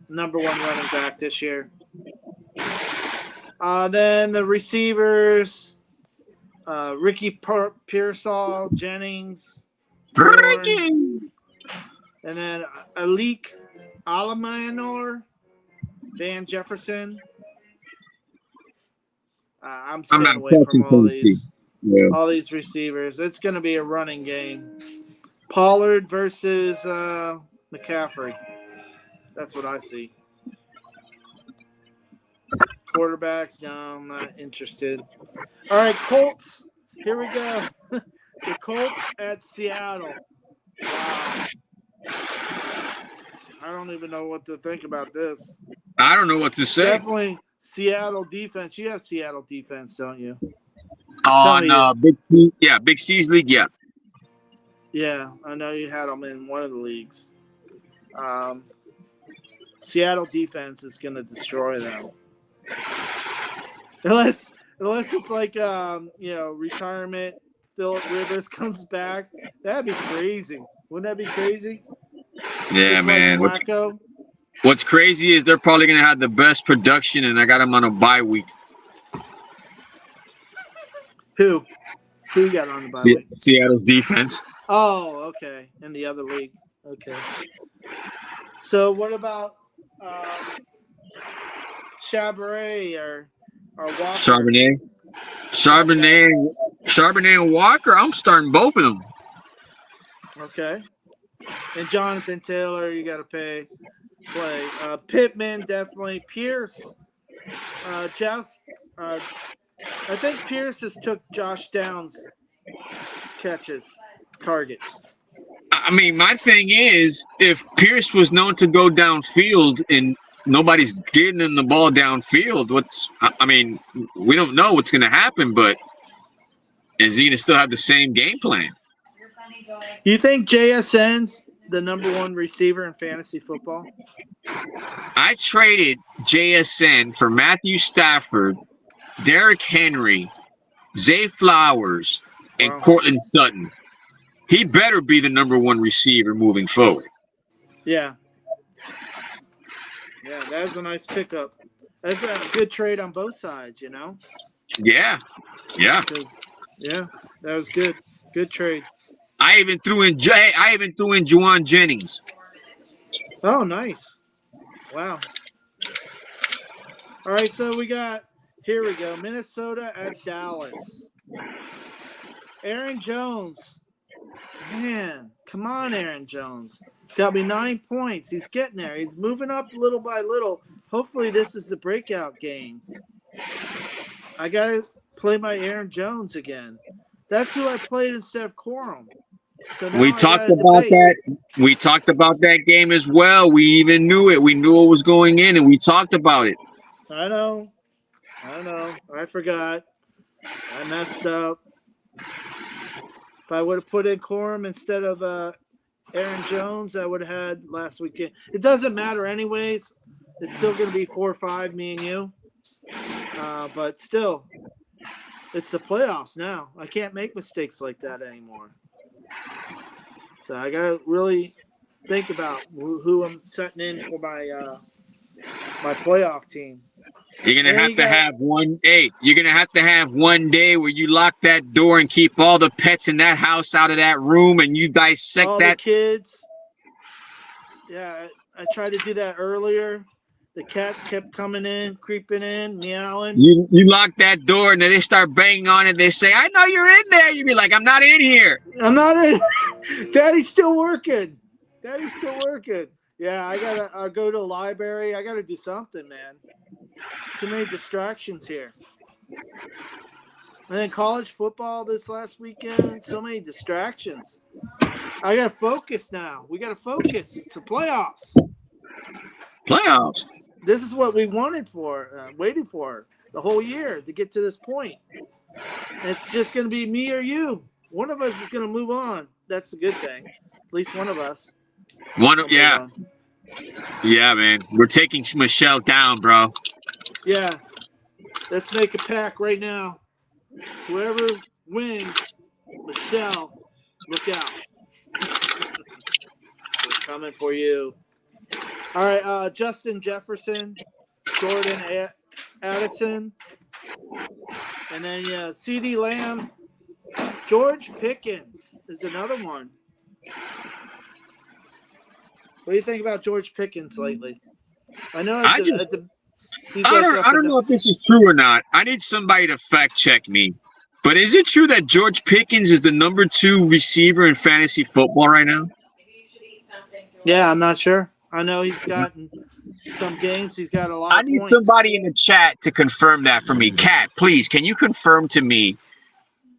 Number 1 running back this year. Then the receivers, Ricky Pearsall, Jennings, Ricky, and then Alik Alamanor, Van Jefferson. I'm staying away from all these receivers. It's going to be a running game. Pollard versus McCaffrey. That's what I see. Quarterbacks, no, I'm not interested. All right, Colts. Here we go. The Colts at Seattle. Wow. I don't even know what to think about this. I don't know what to say. Definitely Seattle defense. You have Seattle defense, don't you? Oh, no. Big C's league, yeah. Yeah, I know you had them in one of the leagues. Seattle defense is going to destroy them. Unless it's like, retirement, Phillip Rivers comes back. That'd be crazy. Wouldn't that be crazy? Yeah, just man. Like Flacco. What's crazy is they're probably going to have the best production, and I got them on a bye week. Who you got on the bye week? Seattle's defense. Oh, okay. In the other league. Okay. So what about Chabaret or Walker. Charbonnet and Walker. I'm starting both of them. Okay. And Jonathan Taylor, you got to play. Pittman, definitely. Pierce, Jess. I think Pierce has took Josh Downs' targets. I mean, my thing is, if Pierce was known to go downfield and nobody's getting him the ball downfield, we don't know what's going to happen, but is he going to still have the same game plan? You think JSN's the number one receiver in fantasy football? I traded JSN for Matthew Stafford, Derrick Henry, Zay Flowers, and Cortland Sutton. He better be the number one receiver moving forward. Yeah. Yeah, that's a nice pickup. That's a good trade on both sides, you know? Yeah. Yeah. Yeah, that was good. Good trade. I even threw in Juwan Jennings. Oh, nice. Wow. All right, so here we go. Minnesota at Dallas. Aaron Jones. Man, come on, Aaron Jones. Got me 9 points. He's getting there. He's moving up little by little. Hopefully this is the breakout game. I got to play my Aaron Jones again. That's who I played instead of Corum. So we talked about that. We talked about that game as well. We even knew it. We knew what was going in, and we talked about it. I know. I forgot. I messed up. If I would have put in Corum instead of Aaron Jones, I would have had last weekend. It doesn't matter anyways. It's still going to be 4-5, me and you. But still, it's the playoffs now. I can't make mistakes like that anymore. So I got to really think about who I'm setting in for my playoff team. You're gonna have to have one day. You're gonna have to have one day where you lock that door and keep all the pets in that house out of that room, and you dissect all that. The kids. Yeah, I tried to do that earlier. The cats kept coming in, creeping in, meowing. You lock that door, and then they start banging on it. They say, "I know you're in there." You be like, "I'm not in here. I'm not in. Daddy's still working. Yeah, I gotta go to the library. I gotta do something, man. Too many distractions here. And then college football this last weekend. So many distractions. I gotta focus now. We gotta focus. It's the playoffs. Playoffs. This is what we waited for the whole year to get to this point. And it's just gonna be me or you. One of us is gonna move on. That's a good thing. At least one of us. Yeah, man. We're taking Michelle down, bro. Yeah. Let's make a pact right now. Whoever wins, Michelle, look out. We're coming for you. All right, Justin Jefferson, Jordan Addison, and then CeeDee Lamb. George Pickens is another one. What do you think about George Pickens lately? I know. I don't know if this is true or not. I need somebody to fact check me. But is it true that George Pickens is the number 2 receiver in fantasy football right now? Yeah, I'm not sure. I know he's gotten some games. He's got a lot of points. I need somebody in the chat to confirm that for me. Kat, please, can you confirm to me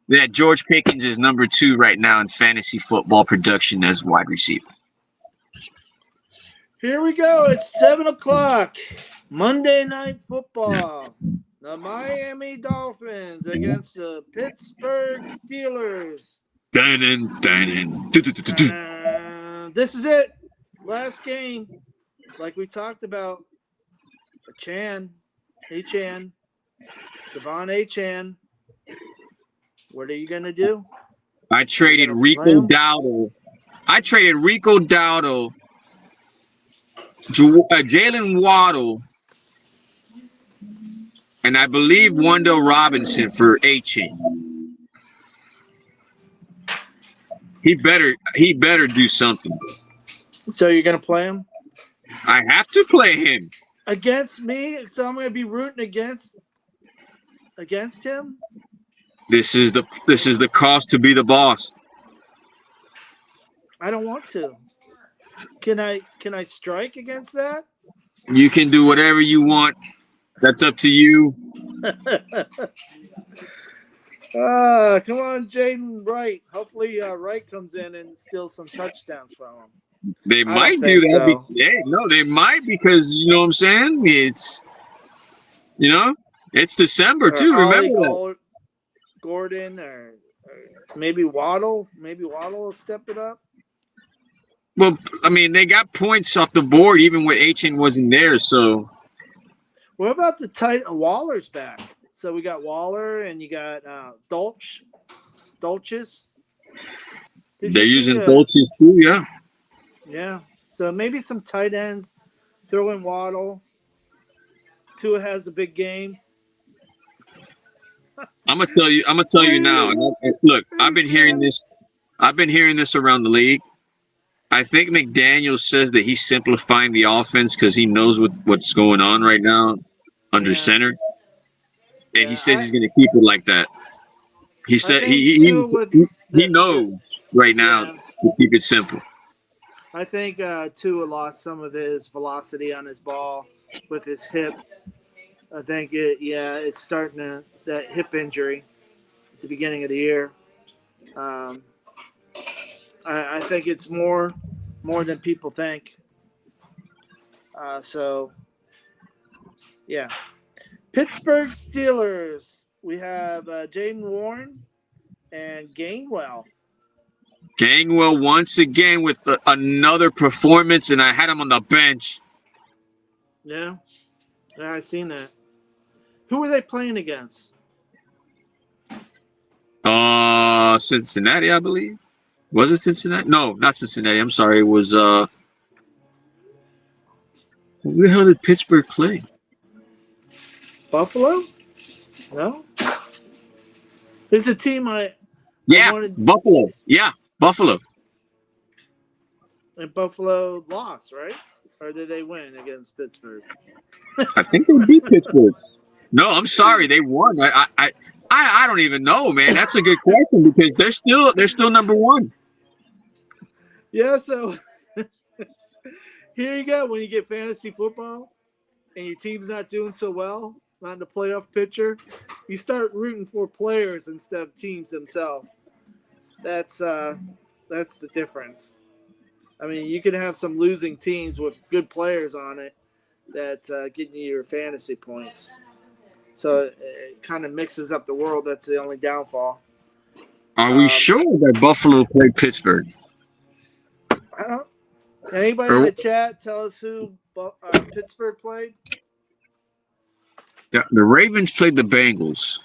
that George Pickens is number 2 right now in fantasy football production as wide receiver? Here we go. It's 7 o'clock. Monday Night Football. The Miami Dolphins against the Pittsburgh Steelers. This is it. Last game. Like we talked about. Devon Achane. What are you going to do? I traded Rico Dowdle. Jalen Waddle, and I believe Wendell Robinson for Achane. He better do something. So you're gonna play him? I have to play him. Against me, so I'm going to be rooting against him. This is the cost to be the boss. I don't want to. Can I strike against that? You can do whatever you want. That's up to you. Come on, Jaden Wright. Hopefully, Wright comes in and steals some touchdowns from him. They I don't might do think that. so. No, they might because you know what I'm saying. It's December Or too. Ollie Remember that. Gordon, or maybe Waddle. Maybe Waddle will step it up. Well, I mean, they got points off the board even when HN wasn't there. So What about the tight Waller's back? So we got Waller and you got Dolches. they're using Dolces too. Yeah. Yeah. So maybe some tight ends. Throw in Waddle. Tua has a big game. I'm gonna tell you now. Look, I've been hearing this. I've been hearing this around the league. I think McDaniel says that he's simplifying the offense because he knows what's going on right now under center, and he says he's going to keep it like that. He said he knows right now to keep it simple. I think Tua lost some of his velocity on his ball with his hip. I think it's starting to that hip injury at the beginning of the year. I think it's more than people think. Pittsburgh Steelers. We have Jaden Warren and Gainwell. Gainwell once again with another performance, and I had him on the bench. Yeah, I seen that. Who were they playing against? Cincinnati, I believe. Was it Cincinnati? No, not Cincinnati. I'm sorry. It was who the hell did Pittsburgh play? Buffalo? No. It's a team I wanted. Buffalo. Yeah, Buffalo. And Buffalo lost, right? Or did they win against Pittsburgh? I think they beat Pittsburgh. No, I'm sorry, they won. I don't even know, man. That's a good question because they're still number one. Yeah, so here you go. When you get fantasy football and your team's not doing so well, not in the playoff picture, you start rooting for players instead of teams themselves. That's the difference. I mean, you can have some losing teams with good players on it that's getting you your fantasy points. So it kind of mixes up the world. That's the only downfall. Are we sure that Buffalo played Pittsburgh? I don't. Anybody in the chat tell us who Pittsburgh played? Yeah, the Ravens played the Bengals,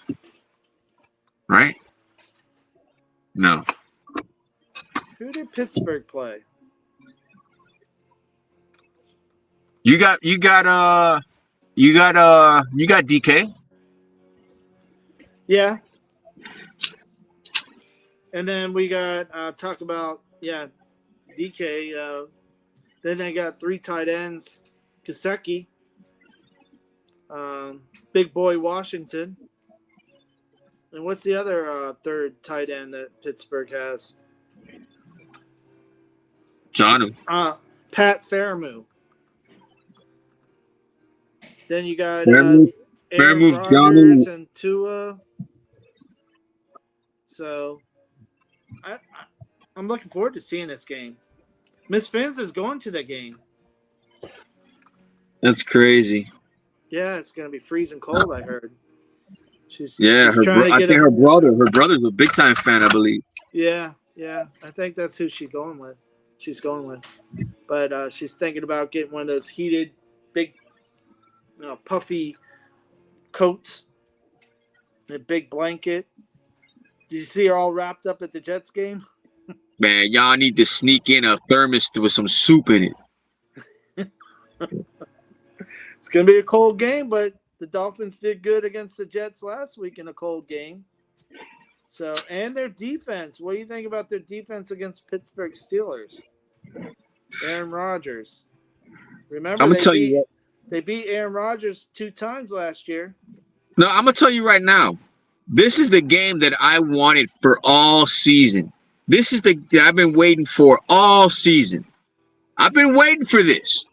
right? No. Who did Pittsburgh play? You got DK. Yeah. And then we got talk about DK. Then they got 3 tight ends: Kaseki, Big Boy Washington, and what's the other third tight end that Pittsburgh has? John. Pat Fairmouth. Then you got Fairmouth, Rodgers and Tua. So I'm looking forward to seeing this game. Miss Phins is going to the game. That's crazy. Yeah, it's going to be freezing cold, I heard. She's her brother's a big time fan, I believe. Yeah. I think that's who she's going with. But she's thinking about getting one of those heated, big, puffy coats, and a big blanket. Did you see her all wrapped up at the Jets game? Man, y'all need to sneak in a thermos with some soup in it. It's going to be a cold game, but the Dolphins did good against the Jets last week in a cold game. So, and their defense. What do you think about their defense against Pittsburgh Steelers? Aaron Rodgers. Remember, I'm gonna tell you what. they beat Aaron Rodgers 2 times last year. No, I'm gonna tell you right now. This is the game that I wanted for all season. This is the I've been waiting for all season. I've been waiting for this.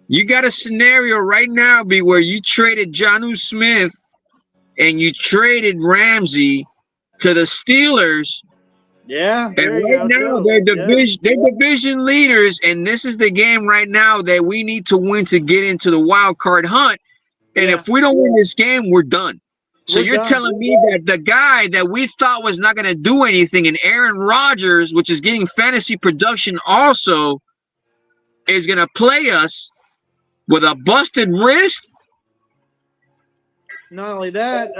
You got a scenario right now be where you traded Jonnu Smith and you traded Ramsey to the Steelers. Yeah, And there you right go. now they're division leaders, and this is the game right now that we need to win to get into the wild card hunt. And if we don't win this game, we're done. So you're telling me that the guy that we thought was not going to do anything, and Aaron Rodgers, which is getting fantasy production also, is going to play us with a busted wrist? Not only that,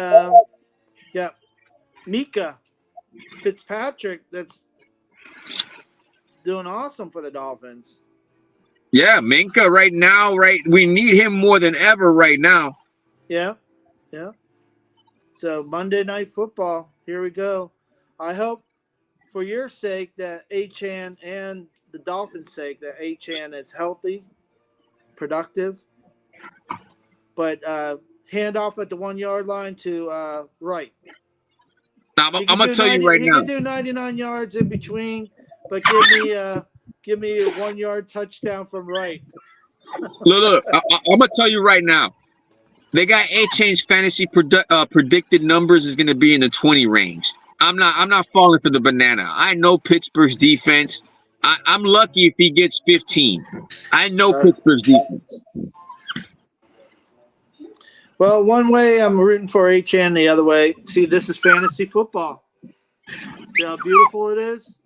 yeah, Mika Fitzpatrick, that's doing awesome for the Dolphins. Yeah, Minka right now, right? We need him more than ever right now. Yeah, yeah. So Monday Night Football, here we go. I hope for your sake that Achane and the Dolphins' sake that Achane is healthy, productive, but hand off at the 1 yard line to Wright. Now, I'm gonna tell you right now. He can do 99 yards in between, but give me a 1 yard touchdown from Wright. Look, I'm gonna tell you right now. They got Achane's fantasy predicted numbers is gonna be in the 20 range. I'm not falling for the banana. I know Pittsburgh's defense. I'm lucky if he gets 15. I know Pittsburgh's defense. Well, one way I'm rooting for Achane, the other way. See, this is fantasy football. See how beautiful it is?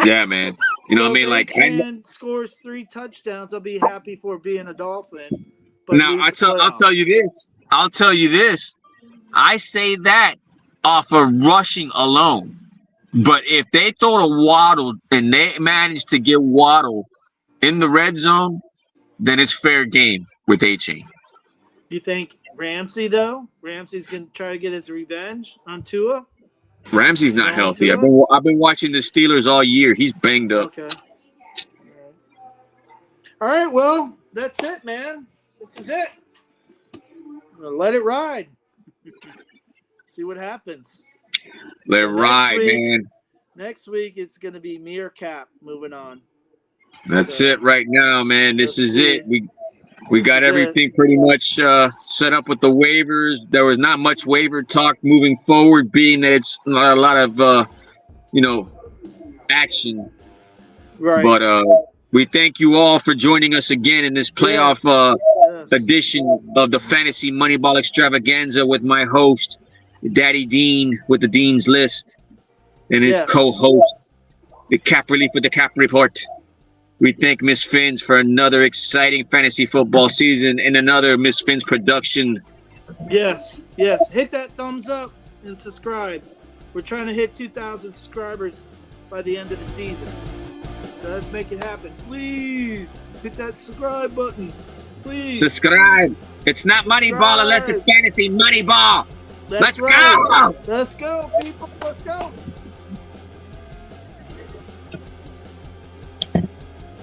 Yeah, man. You know what I mean? Like, Achane scores 3 touchdowns, I'll be happy for being a Dolphin. Now, I'll tell you this. I'll tell you this. I say that off of rushing alone. But if they throw to Waddle and they manage to get Waddle in the red zone, then it's fair game with Achane. You think Ramsey, though? Ramsey's going to try to get his revenge on Tua? Ramsey's not healthy. I've been watching the Steelers all year. He's banged up. Okay. All right, well, that's it, man. This is it. I'm going to let it ride. See what happens. Let it ride, man. Next week, it's going to be Meerkat moving on. That's it right now, man. This is it. We got everything pretty much set up with the waivers. There was not much waiver talk moving forward, being that it's not a lot of, action. Right. But we thank you all for joining us again in this playoff edition of the Fantasy Moneyball Extravaganza with my host, Daddy Dean, with the Dean's List, and his co-host, the Cap Relief with the Cap Report. We thank Miss Phins for another exciting fantasy football season and another Miss Phins production. Yes. Hit that thumbs up and subscribe. We're trying to hit 2,000 subscribers by the end of the season. So let's make it happen. Please hit that subscribe button. Please. Subscribe. It's not Moneyball unless it's fantasy Moneyball. Let's go. Let's go, people. Let's go.